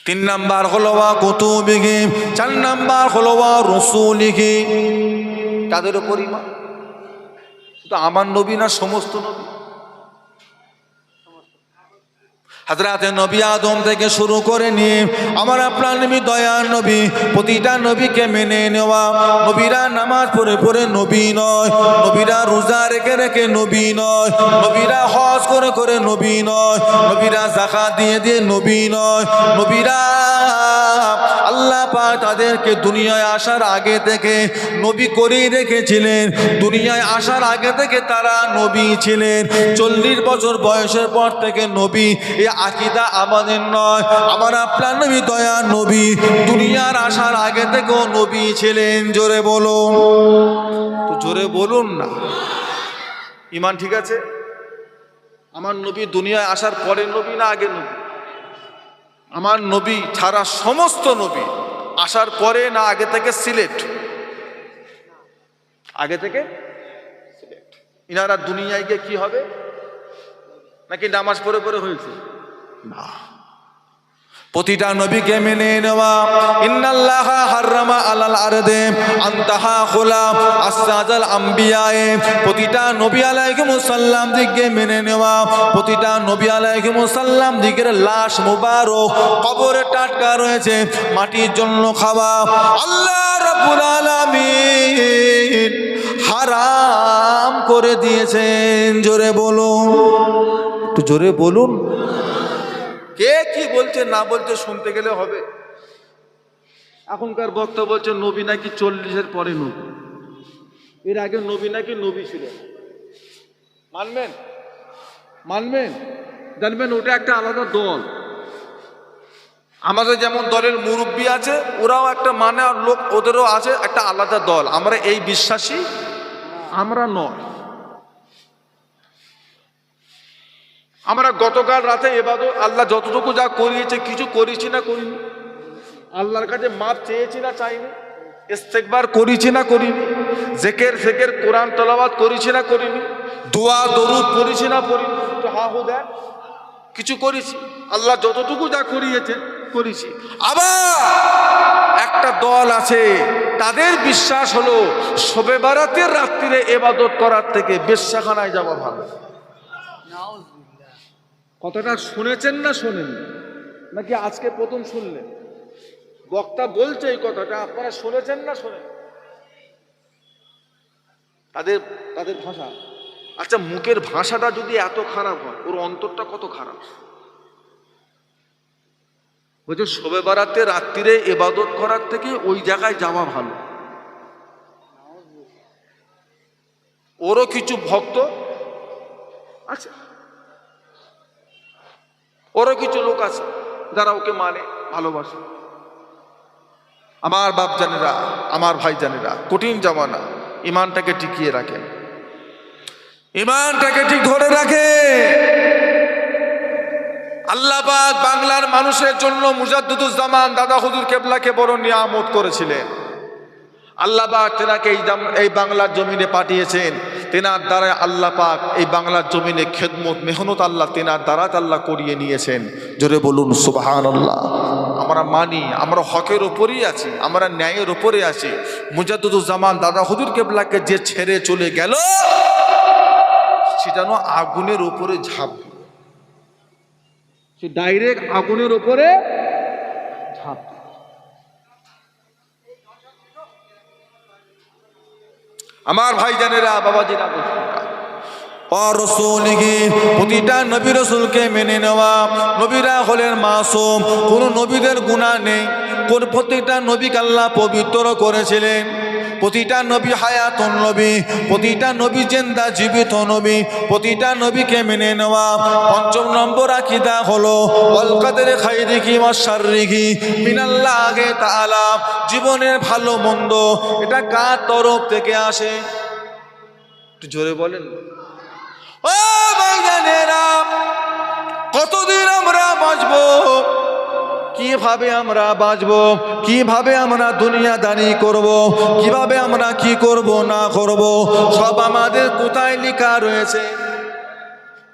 3 নাম্বার হলো ওয়া কুতুবিহি, 4 নাম্বার হলো ওয়া রাসূলিহি। তাদের উপর ঈমান। শুধু আমার নবী না, সমস্ত নবী। হযরত নবী আদম থেকে শুরু করে নিয়ে আমার আপনার নবী দয়ার নবী, প্রতিটা নবীকে মেনে নেওয়া। নবীরা নামাজ পড়ে পড়ে নবী নয়, নবীরা রোজা রেখে রেখে নবী নয়, নবীরা হজ করে করে নবী নয়, নবীরা যাকাত দিয়ে দিয়ে নবী নয়। নবীরা আল্লাহ পাক তাদেরকে দুনিয়ায় আসার আগে থেকে নবী করেই রেখেছিলেন। দুনিয়ায় আসার আগে থেকে তারা নবী ছিলেন। 40 বছর বয়সের পর থেকে নবী, এই আকীদা আমাদের নয়। আমার আপনার নবী দয়ার নবী, দুনিয়ার আসার আগে থেকেও নবী ছিলেন। জোরে বলুন, তো জোরে বলুন না। ঈমান ঠিক আছে? আমার নবী দুনিয়ায় আসার পরে নবী না আগে নবী? আমার নবী ছাড়া সমস্ত নবী আসার পরে না আগে থেকে সিলেক্ট? আগে থেকে সিলেক্ট। ইনারা দুনিয়ায় গিয়ে কি হবে? নাকি নামাজ পড়ে পড়ে হয়েছে? না, প্রতিটা নবীকে মেনে নেওয়া। ইন্নাল্লাহা হাররামা আলাল আরদে আনতাহা খুলা আসসাজাল আম্বিয়ায়ে। প্রতিটা নবী আলাইহিমুস সালাম দিকে মেনে নেওয়া। প্রতিটা নবী আলাইহিমুস সালাম দিকের লাশ মুবারক কবরে টাটকা রয়েছে, মাটির জন্য খাওয়া আল্লাহ রাব্বুল আলামিন হারাম করে দিয়েছেন। জোরে বলুন, একটু জোরে বলুন। কে কি বলছে না বলছে শুনতে গেলে হবে? এখনকার বক্তা বলছে নবী নাকি 40-এর পরে নবী, এর আগে নবী নাকি নবী ছিল। মানবেন? মানবেন? জানবেন ওটা একটা আলাদা দল। আমাদের যেমন দলের মুরব্বী আছে, ওরাও একটা মানে আর লোক ওদেরও আছে একটা আলাদা দল। আমরা এই বিশ্বাসী আমরা নয়। আমরা গতকাল রাতে ইবাদত আল্লাহ যতটুকু যা করিয়েছে, কিছু করেছি না করিনি? আল্লাহর কাছে মাপ চেয়েছি না চাইনি? ইস্তেগফার করেছি না করিনি? জিকির ফিকির কোরআন তেলাওয়াত করেছি না করিনি? দোয়া দরুদ পড়েছি না পড়িনি? তো হা হো দেন, কিছু করেছি। আল্লাহ যতটুকু যা করিয়েছে করেছি। আবার একটা দল আছে, তাদের বিশ্বাস হলো শবে বারাতের রাত্রিরে ইবাদত করার থেকে বেশ্যাখানায় যাওয়া ভালো। কথাটা শুনেছেন না শোনেন? নাকি আজকে প্রথম শুনলেন? বক্তা বলছে এই কথাটা, আপনারা শুনেছেন না শোনেন? তাদের তাদের ভাষা। আচ্ছা, মুখের ভাষাটা যদি এত খারাপ হয়, ওর অন্তরটা কত খারাপ? বলছে শবে বারাতে রাত্রিরে ইবাদত করার থেকে ওই জায়গায় যাওয়া ভালো। ওরও কিছু ভক্ত আছে, ওরও কিছু লোক আছে যারা ওকে মানে, ভালোবাসে। আমার বাপ জানেরা, আমার ভাই জানেরা, কঠিন জামানা, ইমানটাকে টিকিয়ে রাখেন, ইমানটাকে ঠিক ধরে রাখে। আল্লাহ পাক বাংলার মানুষের জন্য মুজাদ্দিদুজ জামান দাদা হুজুর কেবলাকে বড় নিয়ামত করেছিলেন। আল্লাহ পাক তেনাকে এই বাংলার জমিনে পাঠিয়েছেন। তেনার দ্বারা আল্লাহ পাক এই বাংলার জমিনে খেদমত মেহনত আল্লাহ তেনার দ্বারা আল্লাহ করিয়ে নিয়েছেন। জোরে বলুন সুবহানাল্লাহ। আমরা মানি, আমরা হকের উপরেই আছি, আমরা ন্যায়ের উপরে আছি। মুজাদ্দিদুজ জামান দাদা হুজুর কেবলাকে যে ছেড়ে চলে গেল, সে যেন আগুনের উপরে ঝাঁপ, সে ডাইরেক্ট আগুনের উপরে ঝাঁপ। আমার ভাইজানেরা, বাবাজিরা, প্রতিটা নবী রাসূলকে মেনে নেওয়া। নবীরা হলেন মাসুম, কোন নবীদের গুনাহ নেই। কোন প্রত্যেকটা নবীকে আল্লাহ পবিত্র করেছিলেন। প্রতিটা নবী হায়াতুন নবী, প্রতিটা নবী জিন্দা জীবিত নবী, প্রতিটা নবীকে মেনে নেওয়া। পঞ্চম নম্বর আকীদা হলো ওয়াল কদরি খাইরিহি ওয়াশ শাররিহি মিনাল্লাহি তাআলা। জীবনের ভালো মন্দ এটা কার তরফ থেকে আসে? একটু জোরে বলেন। ও ভাইজানেরা, কতদিন আমরা বাঁচবো? কিভাবে আমরা বাঁচবো? কিভাবে আমরা দুনিয়াদারি করব? কিভাবে আমরা কি করব না করব, সব আমাদের কোথায় লেখা রয়েছে?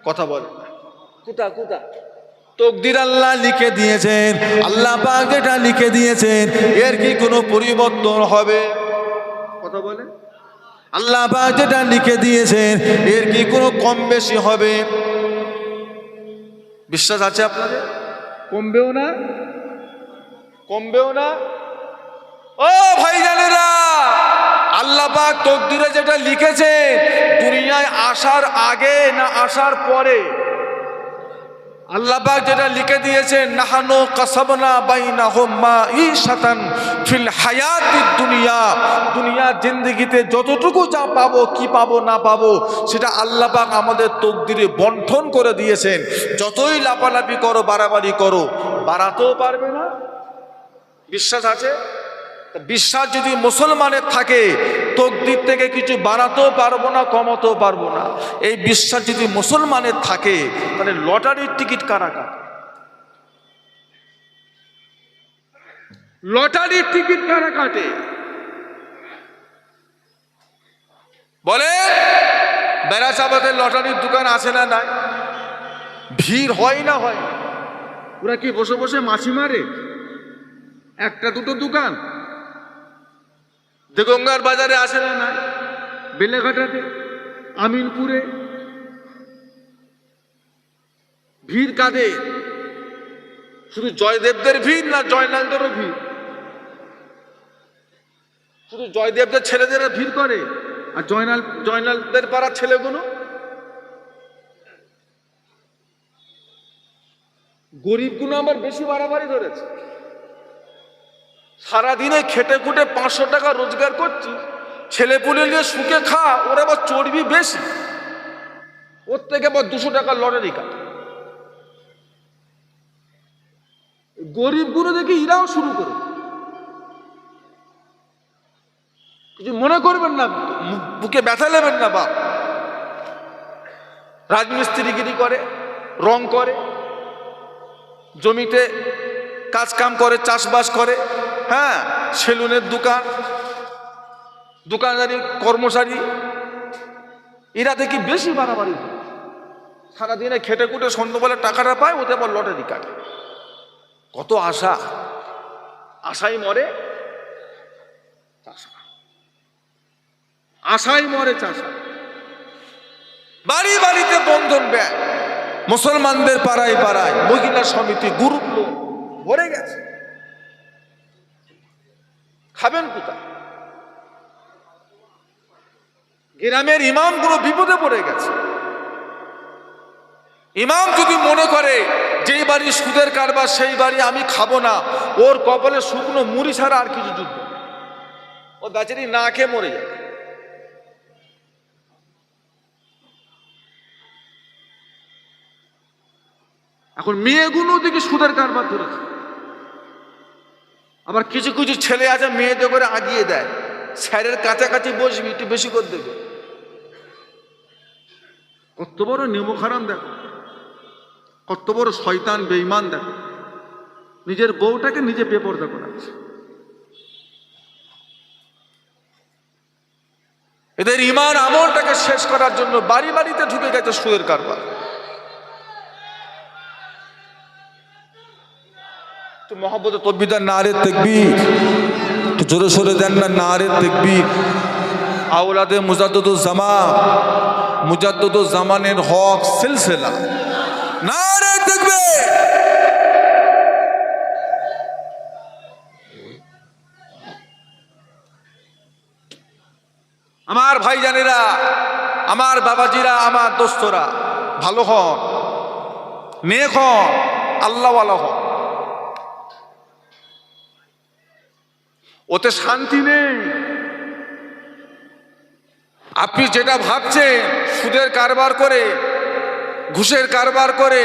কথা বলেন, কোথা তকদির আল্লাহ লিখে দিয়েছেন। আল্লাহ পাক যেটা লিখে দিয়েছেন এর কি কোনো পরিবর্তন হবে? কথা বলেন। আল্লাহ পাক যেটা লিখে দিয়েছেন এর কি কোনো কম বেশি হবে? বিশ্বাস আছে আপনাদের? কমবেও না, কমবেও না। ও ভাইজানেরা, আল্লাহ পাক তকদিরে যেটা লিখেছে, দুনিয়ায় আসার আগে না আসার পরে, আল্লাহ পাক যেটা লিখে দিয়েছেন, নাহানু কাসাবনা বাইনাহুম মাঈশাতান ফিল হায়াতিদ দুনিয়া, দুনিয়ার জিন্দেগিতে যতটুকু যা পাবো, কি পাবো না পাবো, সেটা আল্লাহ পাক আমাদের তকদিরে বন্টন করে দিয়েছেন। যতই লাপালাপি করো, বাড়াবাড়ি করো, বাড়াতেও পারবে না। বিশ্বাস আছে? বিশ্বাস যদি মুসলমানের থাকে, তকদির থেকে কিছু বাড়াতেও পারবো না, কমাতেও পারবো না। এই বিশ্বাস যদি মুসলমানের থাকে, তাহলে লটারির টিকিট কারা কাটে? লটারির টিকিট কারা কাটে বলে? বেড়াচাবাদের লটারির দোকান আছে না নাই? ভিড় হয় না হয়? ওরা কি বসে বসে মাছি মারে? একটা দুটো দোকান দেগঙ্গার বাজারে আসে না নাই? বেলেঘাটাতে, আমিনপুরে ভিড় কাদের? শুধু জয়দেবদের ভিড় না জয়নালদেরও ভিড়? শুধু জয়দেবদের ছেলেদেরা ভিড় করে, আর জয়নালদের পাড়ার ছেলেগুলো? গরিবগুলো আমার বেশি বাড়াবাড়ি ধরেছে। সারাদিনে খেটে খুটে 500 টাকা রোজগার করছি, ছেলে পুলে নিয়ে সুখে খা, ওরা আবার চর্বি বেশি, ওর থেকে আবার 200 টাকা লটারি কাটে। গরিবগুলো দেখে ইরাও শুরু করে। কিছু মনে করবেন না, বুকে ব্যথা নেবেন না বাপ। রাজমিস্ত্রিগিরি করে, রং করে, জমিতে কাজ কাম করে, চাষবাস করে, হ্যাঁ, সেলুনের দোকান, দোকানদারি, কর্মচারী, এরা দেখি বেশি বাড়াবাড়ি। সারাদিনে খেটে খুটে সন্ধ্যাবেলা টাকাটা পায়, ওতে আবার লটারি কাটে। কত আশা, আশাই মরে চাষা, আশাই মরে চাষা। বাড়ি বাড়িতে বন্ধন ব্যাংক, মুসলমানদের পাড়ায় পাড়ায় মহিলা সমিতি, গ্রুপ লোন ভরে গেছে। খাবেন কোথায়? গ্রামের ইমামগুলো বিপদে পড়ে গেছে। ইমাম যদি মনে করে যেই বাড়ি সুদের কারবার সেই বাড়ি আমি খাবো না, ওর কপালে শুকনো মুড়ি ছাড়া আর কিছু জুটবে, ও বেচারি না খেয়ে মরে যাবে। এখন মেয়েগুলো দেখি সুদের কারবার ধরেছে। আবার কিছু কিছু ছেলে আছে মেয়েদের করে আগিয়ে দেয়, স্যারের কাছাকাছি বসবি একটু বেশি করে দেবে। কত বড় নিমখারাম দেখো, কত বড় শয়তান বেঈমান দেখো, নিজের বউটাকে নিজে বেপরদা করাচ্ছে। এদের ঈমান আমলটাকে শেষ করার জন্য বাড়ি বাড়িতে ঢুকে গেছে সুদের কারবার। তো মোহাম্মদ তকবীর, নারে তাকবীর, তো জোরে সোরে দেন না নারে তাকবীর। আওলাদে মুজাদ্দিদুজ জামানের হক সিলসিলা, নারে তাকবীর। আমার ভাইজানেরা, আমার বাবাজিরা, আমার দোস্তরা, ভালো হন, নেক হন, আল্লাহওয়ালা হন। ওতে শান্তি নেই। আপনি যেটা ভাবছেন সুদের কারবার করে, ঘুষের কারবার করে,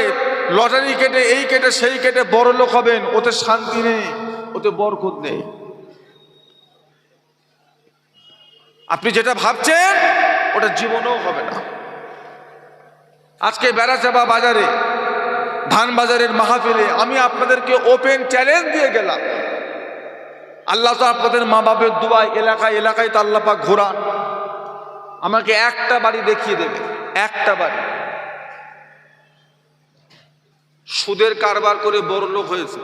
লটারি কেটে, এই কেটে সেই কেটে বড় লোক হবেন, ওতে শান্তি নেই, ওতে বরকত নেই। আপনি যেটা ভাবছেন ওটা জীবনেও হবে না। আজকে বেড়াচাপা বাজারে, ধান বাজারের মাহফিলে আমি আপনাদেরকে ওপেন চ্যালেঞ্জ দিয়ে গেলাম। আল্লাহ তো আপনাদের মা বাপের দুয়ায় এলাকায় এলাকায় তো আল্লাহ পাক ঘোরান। আমাকে একটা বাড়ি দেখিয়ে দেবে, একটা বাড়ি সুদের কারবার করে বড় লোক হয়েছে,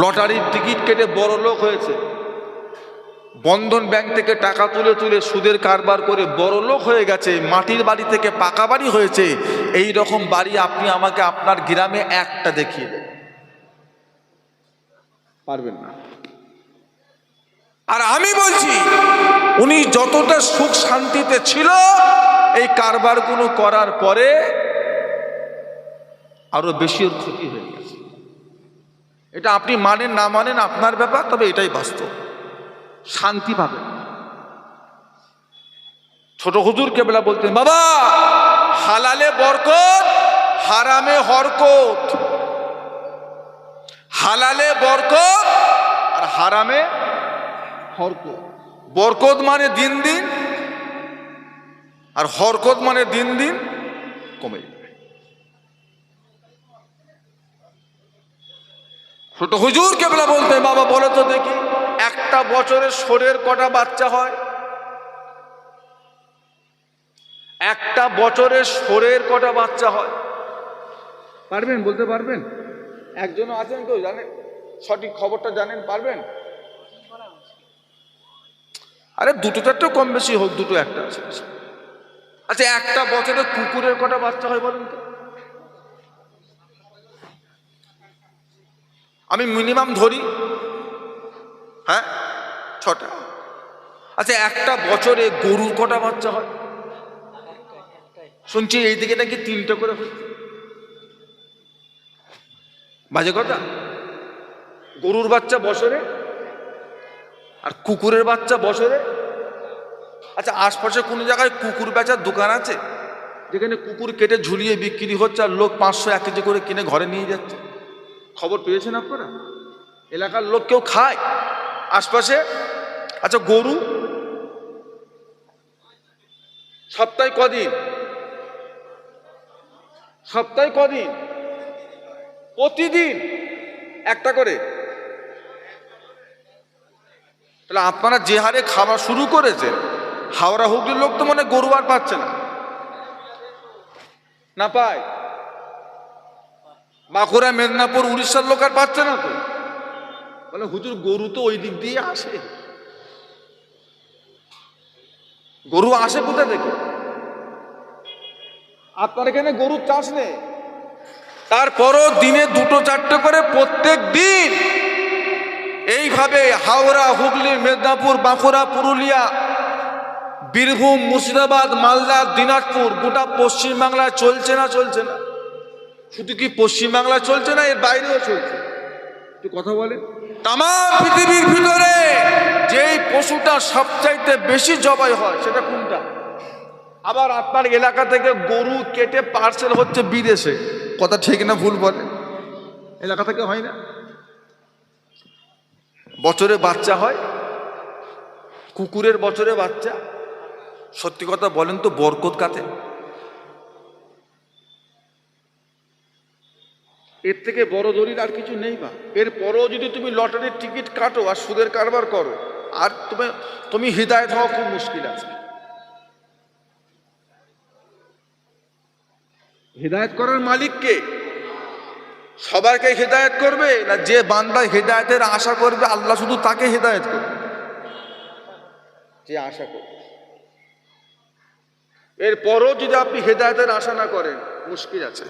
লটারির টিকিট কেটে বড় লোক হয়েছে, বন্ধন ব্যাংক থেকে টাকা তুলে তুলে সুদের কারবার করে বড় লোক হয়ে গেছে, মাটির বাড়ি থেকে পাকা বাড়ি হয়েছে। এই রকম বাড়ি আপনি আমাকে আপনার গ্রামে একটা দেখিয়ে দেন, পারবেন না। আর আমি বলছি উনি যতটা সুখ শান্তিতে ছিল এই কারবারগুলো করার পরে আরো বেশি ওর ক্ষতি হয়ে গেছে। এটা আপনি মানেন না মানেন আপনার ব্যাপার, তবে এটাই বাস্তব। শান্তি পাবেন। ছোট হুজুর কেবলা বলতেন, বাবা হালালে বরকত, হারামে হরকত। হালালে বরকত আর হারামে হরকত। বরকত মানে দিন দিন, আর হরকত মানে দিন দিন কমে যাবে। ছোট হুজুর কেবলা বলতেন, বাবা বলো তো দেখি, একটা বছরে ষোঁড়ের কটা বাচ্চা হয়? একটা বছরে ষোঁড়ের কটা বাচ্চা হয়? পারবেন বলতে? পারবেন? একজনও আছেন কেউ জানেন? সঠিক খবরটা জানেন? পারবেন? আরে দুটো চারটে কম বেশি হোক, দুটো একটা আছে। আচ্ছা একটা বছরে কুকুরের কটা বাচ্চা হয় বলেন তো? আমি মিনিমাম ধরি, হ্যাঁ 6টা। আচ্ছা একটা বছরে গরুর কটা বাচ্চা হয়? শুনছি এইদিকে নাকি 3টে করে হচ্ছে। বাজে কথা। গরুর বাচ্চা বছরে আর কুকুরের বাচ্চা বছরে। আচ্ছা আশপাশে কোনো জায়গায় কুকুর বেচার দোকান আছে যেখানে কুকুর কেটে ঝুলিয়ে বিক্রি হচ্ছে আর লোক 500-1 কেজি করে কিনে ঘরে নিয়ে যাচ্ছে? খবর পেয়েছেন আপনারা? এলাকার লোক কেউ খায় আশপাশে? আচ্ছা গরু সপ্তাহে কদিন? সপ্তাহে কদিন? প্রতিদিন একটা করে। তাহলে আপনারা যে হারে খাওয়া শুরু করেছেন, হাওড়া হুগলির লোক তো মানে গরু আর পাচ্ছে না। না পায়? বাঁকুড়া, মেদিনীপুর, উড়িষ্যার লোক আর পাচ্ছে না তো? বলে হুজুর গরু তো ওই দিক দিয়ে আসে। গরু আসে কোথা থেকে? আপনার এখানে গরুর চাষ নেই, তারপরও দিনে 2-4টে করে প্রত্যেক দিন এইভাবে হাওড়া, হুগলি, মেদিনীপুর, বাঁকুড়া, পুরুলিয়া, বীরভূম, মুর্শিদাবাদ, মালদা, দিনাজপুর, গোটা পশ্চিমবাংলায় চলছে না? চলছে না? শুধু কি পশ্চিমবাংলায় চলছে না, এর বাইরেও চলছে। একটু কথা বলেন। তাম পৃথিবীর ভিতরে যেই পশুটা সবচাইতে বেশি জবাই হয় সেটা কোনটা? আবার আপনার এলাকা থেকে গরু কেটে পার্সেল হচ্ছে বিদেশে, কথা ঠিক না ভুল বলেন? এলাকা থেকে হয় না? বছরে বাচ্চা হয়, কুকুরের বছরে বাচ্চা। সত্যি কথা বলেন তো, বরকত কাতে? এর থেকে বড় দলিল আর কিছু নেই। বা এরপরও যদি তুমি লটারির টিকিট কাটো আর সুদের কারবার করো, আর তুমি হিদায়ত হওয়া খুব মুশকিল আছে। হিদায়ত করার মালিক কে? সবাইকে হিদায়ত করবে না যে বান্দা হিদায়তের আশা করবে আল্লাহ শুধু তাকে হিদায়ত করবে? যে আশা করবে। এরপরও যদি আপনি হিদায়তের আশা না করেন, মুশকিল আছে।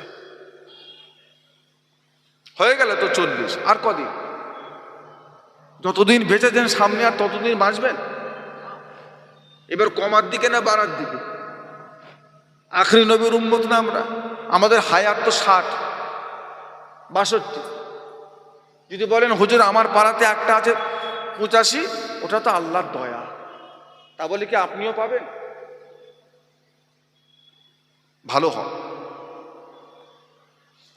হয়ে গেল তো 40, আর কদিন? যতদিন বেঁচে যান সামনে আর ততদিন বাঁচবেন। এবার কমার দিকে না বাড়ার দিকে? আখরি নবীর উম্মত না আমরা? আমাদের হায়াত তো 60-62। যদি বলেন হুজুর আমার পাড়াতে একটা আছে 85, ওটা তো আল্লাহর দয়া, তা বলে কি আপনিও পাবেন? ভালো হয়।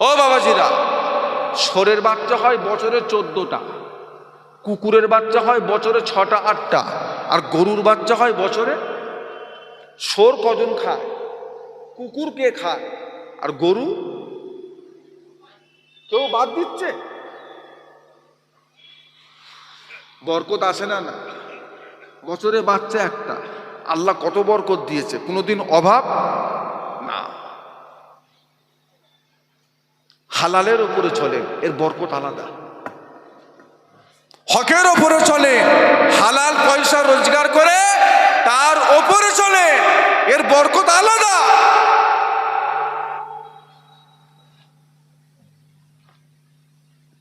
ও বাবাজিরা, ষোঁড়ের বাচ্চা হয় বছরে 14টা, কুকুরের বাচ্চা হয় বছরে 6টা-8টা, আর গরুর বাচ্চা হয় বছরে। ষোঁড় কজন খায়, কুকুর কে খায়, আর গরু কেউ বাদ দিচ্ছে? বরকত আসে না? না, বছরে বাচ্চা একটা, আল্লাহ কত বরকত দিয়েছে, কোনোদিন অভাব না। হালালের উপরে চলে, এর বরকত আলাদা। হকের ওপরে চলে, হালাল পয়সা রোজগার করে তার ওপরে চলে, এর বরকত আলাদা।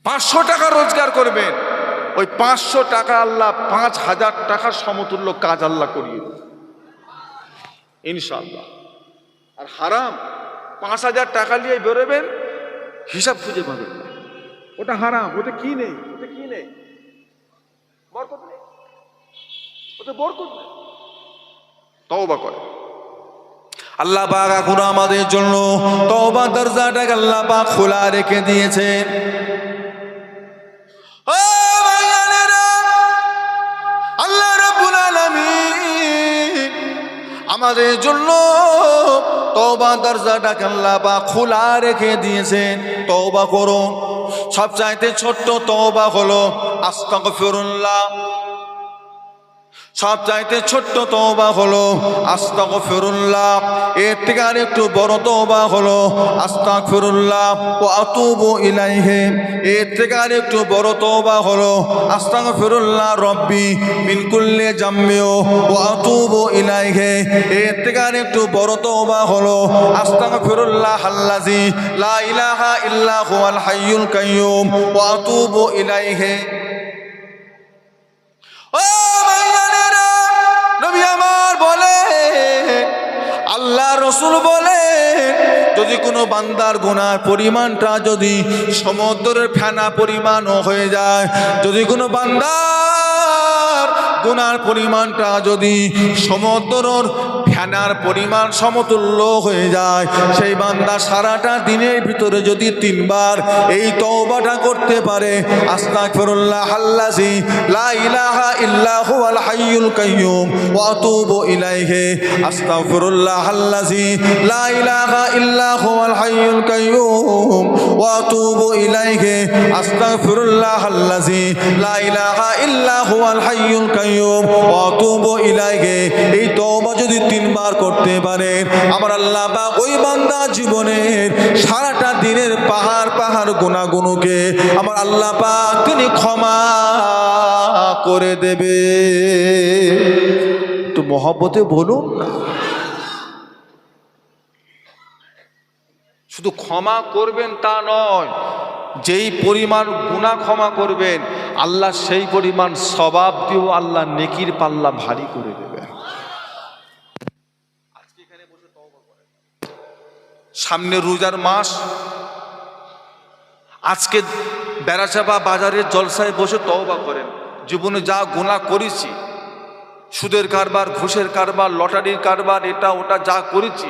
$500 টাকা রোজগার করবেন, ওই 500 টাকা আল্লাহ 5000 টাকার সমতুল্য কাজ আল্লাহ করিয়ে দেবে ইনশাআল্লাহ। আর হারাম 5000 টাকা নিয়ে বেরোবেন, হিসাব খুঁজে পাবেন না। ওটা হারাম, ওটা কি নেই, ওটা কি নেই, বরকত নেই, ওটা বরকত নেই। তওবা করে আল্লাহ পাক এখন আমাদের জন্য তওবা দরজাটাকে আল্লাহ পাক খোলা রেখে দিয়েছেন। ও ভাইয়ানেরা, আল্লাহ রাব্বুল আলামিন আমাদের জন্য তওবা দরজাটাকে আল্লাহ পাক খোলা রেখে দিয়েছেন। তওবা করুন। সবচাইতে ছোট্ট তওবা হলো আস্তাগফিরুল্লাহ। সবচাইতে ছোট্ট তওবা হলো আস্তাগফিরুল্লাহ। এর থেকে আর একটু বড় তওবা হলো আস্তাগফিরুল্লাহ ওয়া আতুবু ইলাইহি। এর থেকে আর একটু বড় তওবা হলো আস্তাগফিরুল্লাহ রব্বি মিন কুল্লি জামমি ওয়া আতুবু ইলাইহি। এর থেকে আর একটু বড় তওবা হলো আস্তাগফিরুল্লাহ আল্লাযী লা ইলাহা ইল্লা হুয়াল হাইয়ুল কাইয়্যুম ওয়া আতুবু ইলাইহি। ও ভাইয়ানেরা, নবী আমার বলে, আল্লাহ রসুল বলে, যদি কোনো বান্দার গুনার পরিমাণটা যদি সমুদ্রের ফেনা পরিমাণও হয়ে যায়, যদি কোনো বান্দার গুনার পরিমাণটা যদি সমুদ্রের ফেনার পরিমাণ সমতুল্য হয়ে যায়, সেই বান্দা সারাটা দিনের ভিতরে যদি 3 বার এই তওবাটা করতে পারে, আস্তাগফিরুল্লাহ আল্লাযী লা ইলাহা ইল্লা হুয়াল হাইয়ুল কাইয়্যুম ওয়া আতুবু ইলাইহি, আস্তাগফিরুল্লাহ আল্লাযী লা ইলাহা ইল্লা হুয়াল হাইয়ুল কাইয়্যুম ওয়া আতুবু ইলাইহি, আস্তাগফিরুল্লাহ আল্লাযী লা ইলাহা ইল্লা হুয়াল হাইয়ুল কাইয়্যুম ওয়া আতুবু ইলাইহি। এই তওবা যদি 3 বার করতে পারে, আমার আল্লাহ পাক ওই বান্দা জীবনের সারাটা দিনের পাহাড় পাহাড় গুনাহগুলোকে আমার আল্লাহ পাক তিনি ক্ষমা করে দেবে। তো মহব্বতে বলুন না, শুধু ক্ষমা করবেন তা নয়, যেই পরিমাণ গুনাহ ক্ষমা করবেন আল্লাহ সেই পরিমাণ সওয়াব দিয়েও আল্লাহ নেকির পাল্লা ভারী করে দেবেন। আজকে এখানে বসে তওবা করেন, সামনে রোজার মাস, আজকে বেড়াচাপা বাজারের জলসায় বসে তওবা করেন। জীবনে যা গুনাহ করেছি, সুদের কারবার, ঘুষের কারবার, লটারির কারবার, এটা ওটা যা করেছি,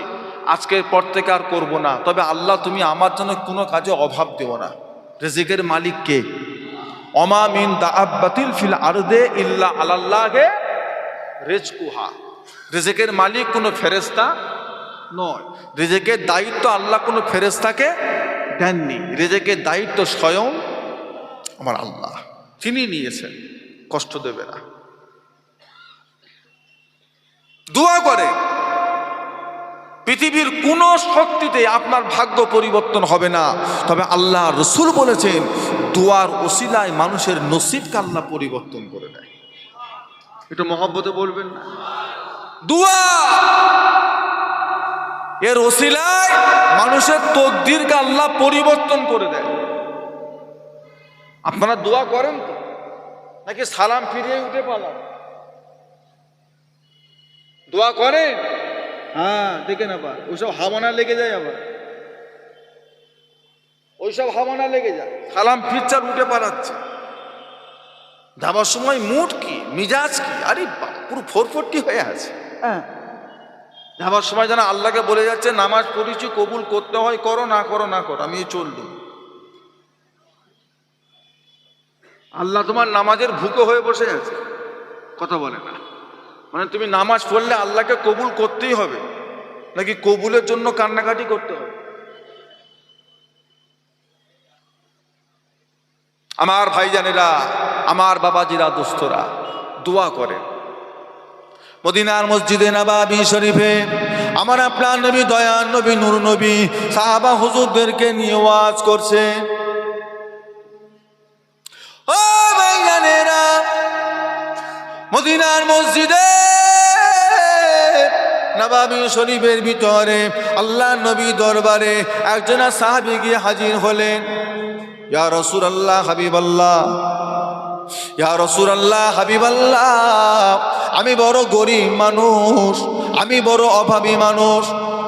আজকের পর থেকে আর করব না। তবে আল্লাহ তুমি আমার জন্য কোনো কাজে অভাব দেও না। রিজিকের মালিক কে? ওমা মিন দাআব্বাতিন ফিল আরদে ইল্লা আলাল্লাহি রিজকুহা। রিজিকের মালিক কোনো ফেরেশতা নয়। রিজিকের দায়িত্ব আল্লাহ কোনো ফেরেশতাকে দেননি। রিজিকের দায়িত্ব স্বয়ং আমার আল্লাহ, তিনি নিয়েছেন, কষ্ট দেবে না। দোয়া করে, পৃথিবীর কোন শক্তিতে আপনার ভাগ্য পরিবর্তন হবে না, তবে আল্লাহ রসুল বলেছেন দোয়ার ওসিলায় মানুষের নসিবকে আল্লাহ পরিবর্তন করে দেয়। এটা মহব্বতে বলবেন না? দোয়া এর ওসিলায় মানুষের তকদিরকে আল্লাহ পরিবর্তন করে দেয়। আপনারা দোয়া করেন তো, নাকি সালাম ফিরিয়ে উঠে পালান? দোয়া করেন? হ্যাঁ, দেখেন আবার ওইসব হাওয়ানা লেগে যায়, আবার ওইসব হাওয়ানা লেগে যায়। সালাম ফিরচার উঠে পালাচ্ছে, যাবার সময় মুড কি, মিজাজ কি, আরে পুরো ফোরফোরটি হয়ে আছে। হ্যাঁ, যাবার সময় যেন আল্লাহকে বলে যাচ্ছে, নামাজ পড়েছি, কবুল করতে হয় করো, না করো না করো, আমি চললুম। আল্লাহ তোমার নামাজের ভুকে হয়ে বসে আছে, কথা বলে না। মানে তুমি নামাজ পড়লে আল্লাহকে কবুল করতেই হবে, নাকি কবুলের জন্য কান্নাকাটি করতে হবে? আমার ভাইজানেরা, আমার বাবাজিরা, দোস্তরা, দোয়া করেন। মদিনার মসজিদে নববী শরীফে আমার আপনার নবী, দয়ার নবী, নূর নবী সাহাবা হুজুরদেরকে নিয়ে ওয়াজ করছে। ও ভাইজানেরা, মদিনার মসজিদে নববী শরীফের ভিতরে আল্লাহ নবী দরবারে একজন সাহাবী গিয়ে হাজির হলেন। ইয়া রাসূলুল্লাহ, হাবিবাল্লাহ, ইয়া রাসূলুল্লাহ, হাবিবাল্লাহ, আমি বড় গরিব মানুষ, আমি বড় অভাবী মানুষ,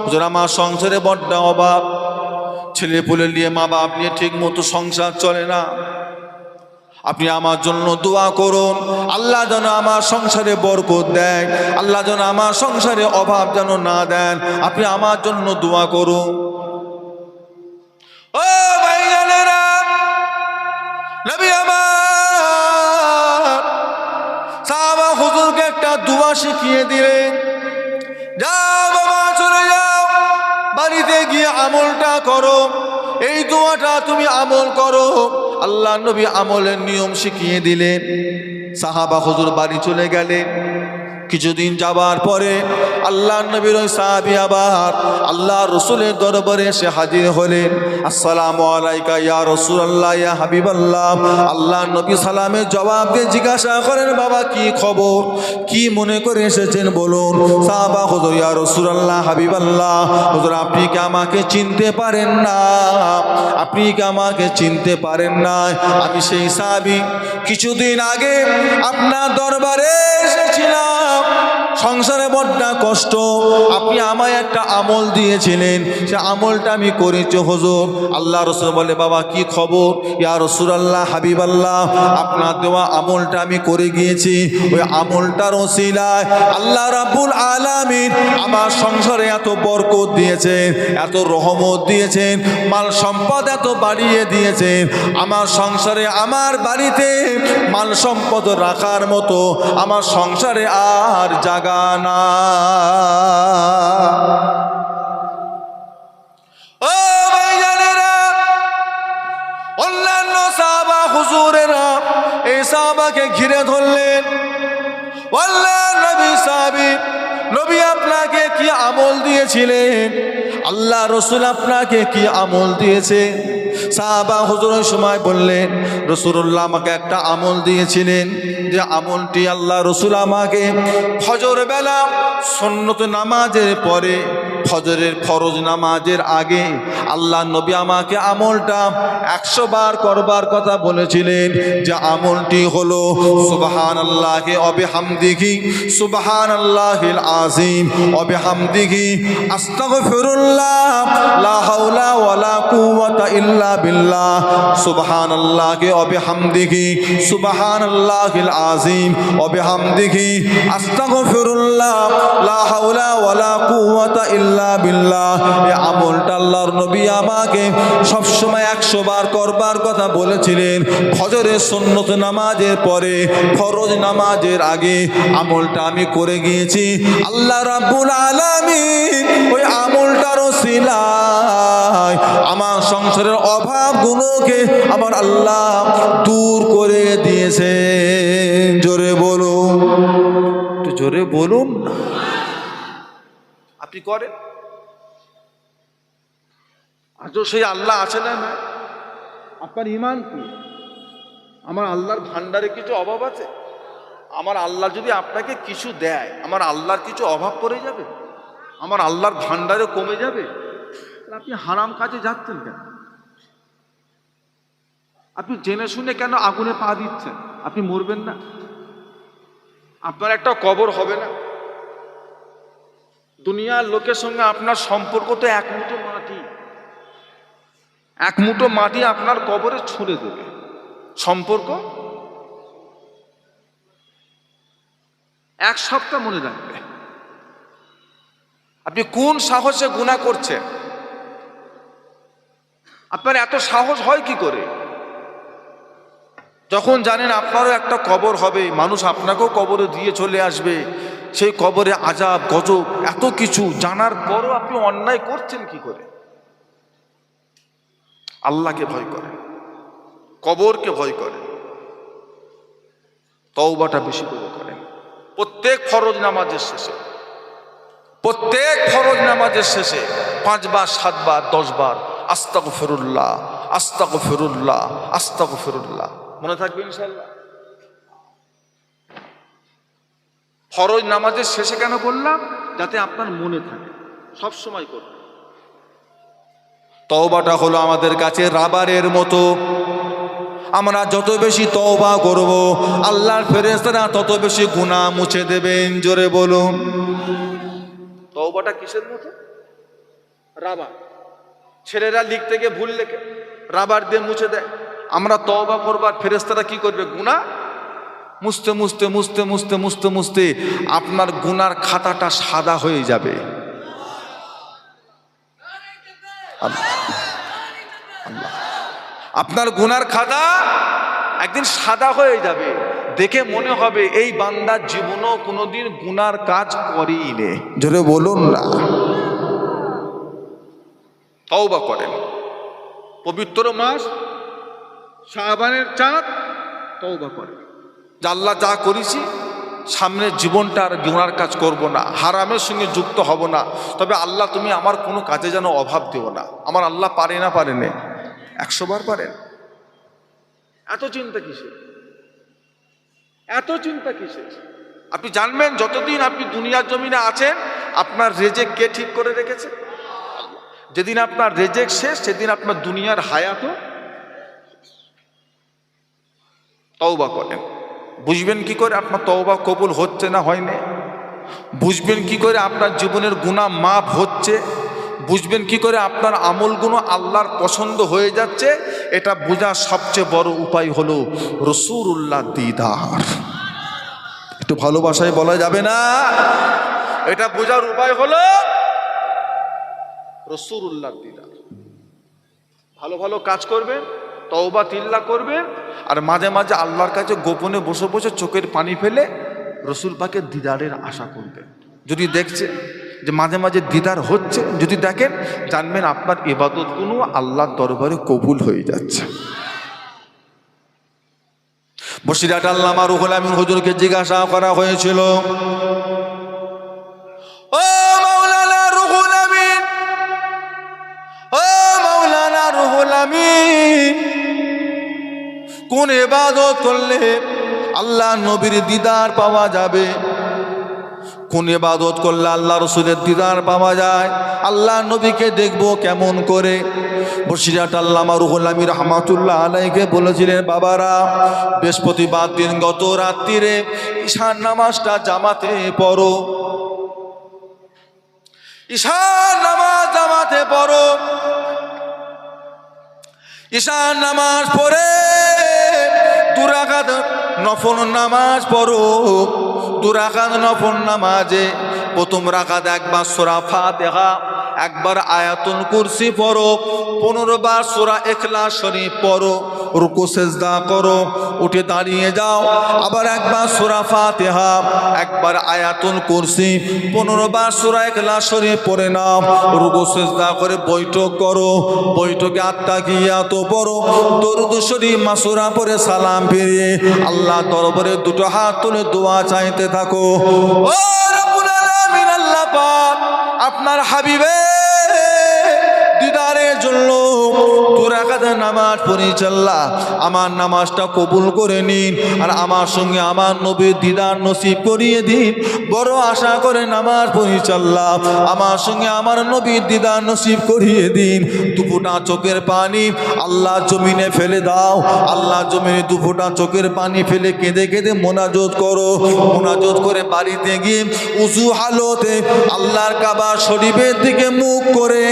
হুজুর আমার সংসারে বড্ড অভাব, ছেলে পুলে নিয়ে, মা বাপ নিয়ে ঠিক মতো সংসার চলে না। আপনি আমার জন্য দোয়া করুন, আল্লাহ যেন আমার সংসারে বরকত দেয়, আল্লাহ যেন আমার সংসারে অভাব যেন না দেন, আপনি আমার জন্য দোয়া করুন। ও ভাইজানেরা, নবী আমার সাহাবা হুজুরকে একটা দোয়া শিখিয়ে দিলেন। যাও বাবা, চলে যাও, বাড়িতে গিয়ে আমলটা করো, এই দোয়াটা তুমি আমল করো। আল্লাহ নবী আমলের নিয়ম শিখিয়ে দিলেন। সাহাবা হুজুর বাড়ি চলে গেলেন। কিছুদিন যাবার পরে আল্লাহ নবীর ওই সাহাবী আবার আল্লাহ রসুলের দরবারে এসে হাজির হলেন। আসসালামু আলাইকা ইয়া রাসূলুল্লাহ, ইয়া হাবিবাল্লাহ। আল্লাহ নবী সালামের জবাব দিয়ে জিজ্ঞাসা করেন, বাবা কি খবর, কি মনে করে এসেছেন বলুন। সাহাবা হুজুর, ইয়া রাসূলুল্লাহ, হাবিবাল্লাহ, হুজুর আপনি কি আমাকে চিনতে পারেন না? আপনি কি আমাকে চিনতে পারেন না? আমি সেই সাহাবী, কিছুদিন আগে আপনার দরবারে এসেছিলাম, সংসারে বড্ড কষ্ট, আপনি আমায় একটা আমল দিয়েছিলেন, সে আমলটা আমি করেছি হুজুর। আল্লাহ রাসূল বলে, বাবা কি খবর? ইয়া রাসূলুল্লাহ, হাবিবাল্লাহ, আপনার দেওয়া আমলটা আমি করে গিয়েছি, ওই আমলটার ওসিলায় আল্লাহ রাব্বুল আলামিন আমার সংসারে এত বরকত দিয়েছেন, এত রহমত দিয়েছেন, মাল সম্পদ এত বাড়িয়ে দিয়েছেন, আমার সংসারে, আমার বাড়িতে মাল সম্পদ রাখার মতো আমার সংসারে আর জায়গা না। ও ভাইজানেরা, অন্যান্য সাহাবা হুজুরেরা এই সাহাবাকে ঘিরে ধরলেন। আল্লাহ নবী, সাহাবী, নবী আপনাকে কি আমল দিয়েছিলেন? আল্লাহ রসুল আপনাকে কি আমল দিয়েছে? সাহাবা হুজুর ওই সময় বললেন, রাসূলুল্লাহ আমাকে একটা আমল দিয়েছিলেন, যে আমলটি আল্লাহ রসুল আমাকে ফজর বেলা সুন্নত নামাজের পরে, ফজরের ফরজ নামাজের আগে আল্লাহ নবী আমাকে আমলটা 100 বার করবার কথা বলেছিলেন। যে আমলটি হলো সুবহানাল্লাহি ওয়া বিহামদিহি, সুবহানাল্লাহিল আযীম ওয়া বিহামদিহি, আস্তাগফিরুল্লাহ, লা হাওলা ওয়ালা কুওয়াতা ইল্লা বিল্লাহ, সুবহানাল্লাহি ওয়া বিহামদিহি, সুবহানাল্লাহিল আযীম ওয়া বিহামদিহি, আস্তাগফিরুল্লাহ, লা হাওলা ওয়ালা কুওয়াতা ইল্লা বিল্লাহ। এই আমলটা আল্লাহর নবী আমাকে সবসময় 100 বার করবার কথা বলেছিলেন। ফজরের সুন্নত নামাজের পরে, ফরজ নামাজের আগে আমলটা আমি করে গিয়েছি। আল্লাহ রাব্বুল আলামিন ওই আমলটার ওসিলায় আমার সংসারের অভাবগুলোকে আমার আল্লাহ দূর করে দিয়েছে। জোরে বলুন, একটু জোরে বলুন। আপনি করেন? আজও সেই আল্লাহ আছে না? আপনার ঈমান কি? আমার আল্লাহর ভান্ডারে কিছু অভাব আছে? আমার আল্লাহ যদি আপনাকে কিছু দেয়, আমার আল্লাহর কিছু অভাব পড়ে যাবে? আমার আল্লাহর ভান্ডারে কমে যাবে? আপনি হারাম কাজে যাচ্ছেন কেন? আপনি জেনে শুনে কেন আগুনে পা দিচ্ছেন? আপনি মরবেন না? আপনার একটা কবর হবে না? দুনিয়ার লোকের সঙ্গে আপনার সম্পর্ক তো এক মুঠো মাটি, এক মুঠো মাটি আপনার কবরে ছুঁড়ে দেবে। সম্পর্ক এক সপ্তাহ মনে রাখবে। আপনি কোন সাহসে গুনাহ করছেন? আপনার এত সাহস হয় কি করে? যখন জানেন আপনারও একটা কবর হবে, মানুষ আপনাকেও কবরে দিয়ে চলে আসবে, সেই কবরে আযাব গজব এত কিছু জানার পরও আপনি অন্যায় করছেন কি করে? আল্লাহকে ভয় করেন, কবরকে ভয় করেন, তওবাটা বেশি করে করেন। প্রত্যেক ফরজ নামাজের শেষে, প্রত্যেক ফরজ নামাজের শেষে 5 বার 7 বার 10 বার আস্তাগফিরুল্লাহ আস্তাগফিরুল্লাহ আস্তাগফিরুল্লাহ মনে থাকবে ইনশাআল্লাহ। ফরজ নামাজের শেষে কেন বললাম? যাতে আপনার মনে থাকে, সব সময় করবে। তওবাটা হলো আমাদের কাছে রাবারের মতো, আমরা যত বেশি তওবা করব আল্লাহর ফেরেশতারা তত বেশি গুনাহ মুছে দেবেন। জোরে বলুন। তওবাটা কিসের মতো? রাবার। ছেলেরা লিখতে গিয়ে ভুল লেখে রাবার দিয়ে মুছে দেয়। আমরা তওবা করবার ফেরেশতারা কি করবে? গুনাহ মুছতে মুছতে মুছতে মুছতে মুছতে মুছতে আপনার গুনার খাতাটা সাদা হয়ে যাবে। আপনার গুনার খাতা একদিন সাদা হয়ে যাবে, দেখে মনে হবে এই বান্দার জীবনও কোনোদিন গুনার কাজ করেইনি। জোরে বলুন না। তওবা করেন। পবিত্র মাস শাবানের চাঁদ, তওবা করেন যে আল্লাহ যা করেছি সামনের জীবনটা আর গুনার কাজ করব না, হারামের সঙ্গে যুক্ত হব না। তবে আল্লাহ তুমি আমার কোনো কাজে যেন অভাব দিও না। আমার আল্লাহ পারে না, পারে না, 100 বার পারেন। এত চিন্তা কিসের? এত চিন্তা কিসের? আপনি জানবেন যতদিন আপনি দুনিয়ার জমিনে আছেন আপনার রেজেক কে ঠিক করে রেখেছে? যেদিন আপনার রেজেক শেষ সেদিন আপনার দুনিয়ার হায়াতও। তওবা করেন। বুঝবেন কি করে আপনার তওবা কবুল হচ্ছে না হয়নি? বুঝবেন কি করে আপনার জীবনের গুনাহ মাফ হচ্ছে? বুঝবেন কি করে আপনার আমলগুলো আল্লাহর পছন্দ হয়ে যাচ্ছে? এটা বোঝার সবচেয়ে বড় উপায় হলো রাসূলুল্লাহ দিদার। একটু ভালোবাসায় বলা যাবে না? এটা বোঝার উপায় হলো রাসূলুল্লাহ দিদার। ভালো ভালো কাজ করবেন, তওবা তিল্লা করবেন, আর মাঝে মাঝে আল্লাহর কাছে গোপনে বসে বসে চোখের পানি ফেলে রসুল পাকের দিদারের আশা করবেন। যদি দেখছেন যে মাঝে মাঝে দিদার হচ্ছে, যদি দেখেন জানবেন আপনার ইবাদতগুলো আল্লাহর দরবারে কবুল হয়ে যাচ্ছে। বসিরহাট আল্লামা রুহুল আমিন হুজুরকে জিজ্ঞাসা করা হয়েছিল, ও মাওলানা রুহুল আমিন, ও মাওলানা রুহুল আমিন, কোন ইবাদত করলে আল্লাহ নবীর দিদার পাওয়া যাবে? কোন ইবাদত করলে আল্লাহ রসুলের দিদার পাওয়া যায়? আল্লাহ নবীকে দেখবো কেমন করে? বসিরহাট আল্লামা রুহুল আমিন রাহমাতুল্লাহ আলাইহিকে বলেছিলেন, বাবারা বৃহস্পতিবার দিন গত রাত্রিরে ঈশার নামাজটা জামাতে পড়ো, ঈশার নামাজ জামাতে পড়ো। ঈশার নামাজ পড়ে 2 রাকাত নফল নামাজ পড়ো। 2 রাকাত নফল নামাজে প্রথম রাকাত একবার সূরা ফাতিহা, একবার আয়াতুল কুরসি পড়ো, 15 বার সূরা ইখলাস শরীফ পড়ো, রুকু সিজদা করো, উঠে দাঁড়িয়ে যাও, আবার একবার সূরা ফাতিহা, একবার আয়াতুল কুরসি, 15 বার সূরা ইখলাস শরীফ পড়ে নাও, রুকু সিজদা করে বৈঠক করো, বৈঠকে আত্তাহিয়াত পড়ো, দরুদ শরীফ মাসুরা পড়ে সালাম ফিরিয়ে আল্লাহ দরবারে 2 হাত তুলে দোয়া চাইতে থাকো। ও রব্বুল আলামিন, আল্লাহ পাক আপনার হাবিবে দিদারের জন্য 2 রাকাত রাকাত নামাজ পড়েছি আল্লাহ আমার নামাজটা কবুল করে নিন আর আমার সঙ্গে আমার নবীর দিদার নসিব করিয়ে দিন। বড় আশা করে নামাজ পড়েছি আল্লাহ আমার সঙ্গে আমার নবীর দিদার নসিব করিয়ে দিন। দুফোঁটা চোখের পানি আল্লাহ জমিনে ফেলে দাও, আল্লাহ জমিনে দুফোঁটা চোখের পানি ফেলে কেঁদে কেঁদে মোনাজাত করো। মোনাজাত করে বাড়িতে গিয়ে উজু হালতে আল্লাহর কাবা শরীফের দিকে মুখ করে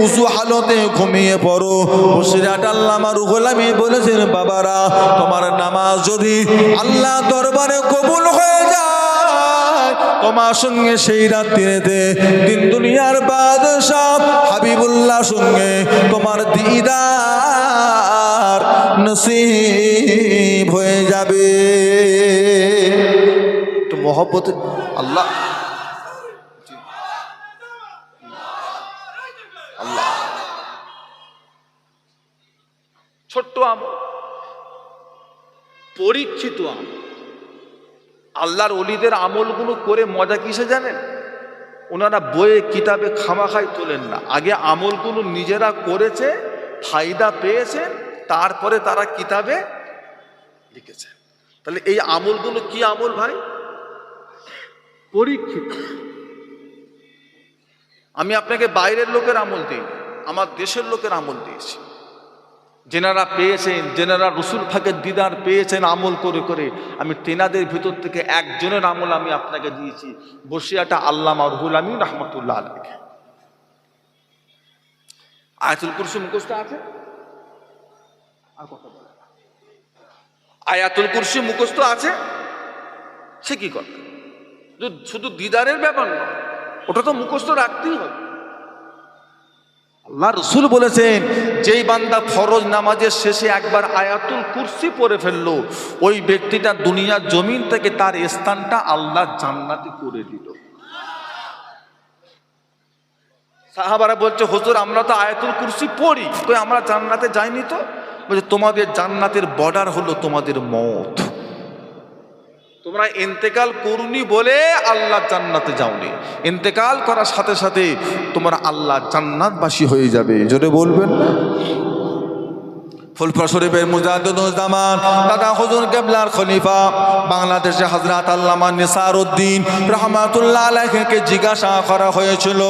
উজু হালতে ঘুমিয়ে পড়ো। বসিরহাট আল্লামা রুহুল আমিন বলেছেন, বাবারা তোমার নামাজ যদি আল্লাহ দরবারে কবুল হয়ে যায় তোমার সঙ্গে সেই রাত্রিতে দিন দুনিয়ার বাদশাহ হাবিবুল্লাহ সঙ্গে তোমার দিদার নসিব হয়ে যাবে। তো মহব্বত আল্লাহ আল্লাহ ছোট্ট আমল, পরীক্ষিত আমল। আল্লাহর ওলিদের আমলগুলো করে মজা কিসে জানেন? ওনারা বইয়ে কিতাবে খামাখাই তোলেন না, আগে আমলগুলো নিজেরা করেছে, ফায়দা পেয়েছে, তারপরে তারা কিতাবে লিখেছে। তাহলে এই আমলগুলো কি আমল ভাই? পরীক্ষিত। আমি আপনাকে বাইরের লোকের আমল দিই, আমার দেশের লোকের আমল দিয়েছি। যেনারা পেয়েছেন, যেনারা রসুল ফাঁকের দিদার পেয়েছেন আমল করে করে, আমি তেনাদের ভিতর থেকে একজনের আমল আমি আপনাকে দিয়েছি, বসিয়াটা আল্লামা রুহুল আমিন রহমতুল্লাহ আলাইহি। আয়াতুল কুরসি মুখস্থ আছে? আর কথা বলে আয়াতুল কুরসি মুখস্থ আছে? সে কি কথা? শুধু দিদারের ব্যাপার না, ওটা তো মুখস্থ রাখতেই হবে। আল্লাহ রসুল বলেছেন, যেই বান্দা ফরজ নামাজের শেষে একবার আয়াতুল কুরসি পড়ে ফেললো, ওই ব্যক্তিটা দুনিয়ার জমিন থেকে তার স্থানটা আল্লাহ জান্নাতে করে দিল। সাহাবারা বলছে, হুজুর আমরা তো আয়াতুল কুরসি পড়ি, তো আমরা জান্নাতে যাইনি। তো বলছে, তোমাদের জান্নাতের বর্ডার হলো তোমাদের মওত। তোমরা ইন্তেকাল করুনি বলে আল্লাহ জান্নাতে যাওনি, ইন্তেকাল করার সাথে সাথে তোমরা আল্লাহ জান্নাতবাসী হয়ে যাবে। জোরে বলবেন না? ফুলপুরা শরীফের মুজাদ্দিদুজ্জামান দাদা হুজুর কেবলার খলিফা বাংলাদেশে হযরত আল্লামা নিসারউদ্দিন রহমাতুল্লাহ আলাইহিকে জিজ্ঞাসা করা হয়েছিল,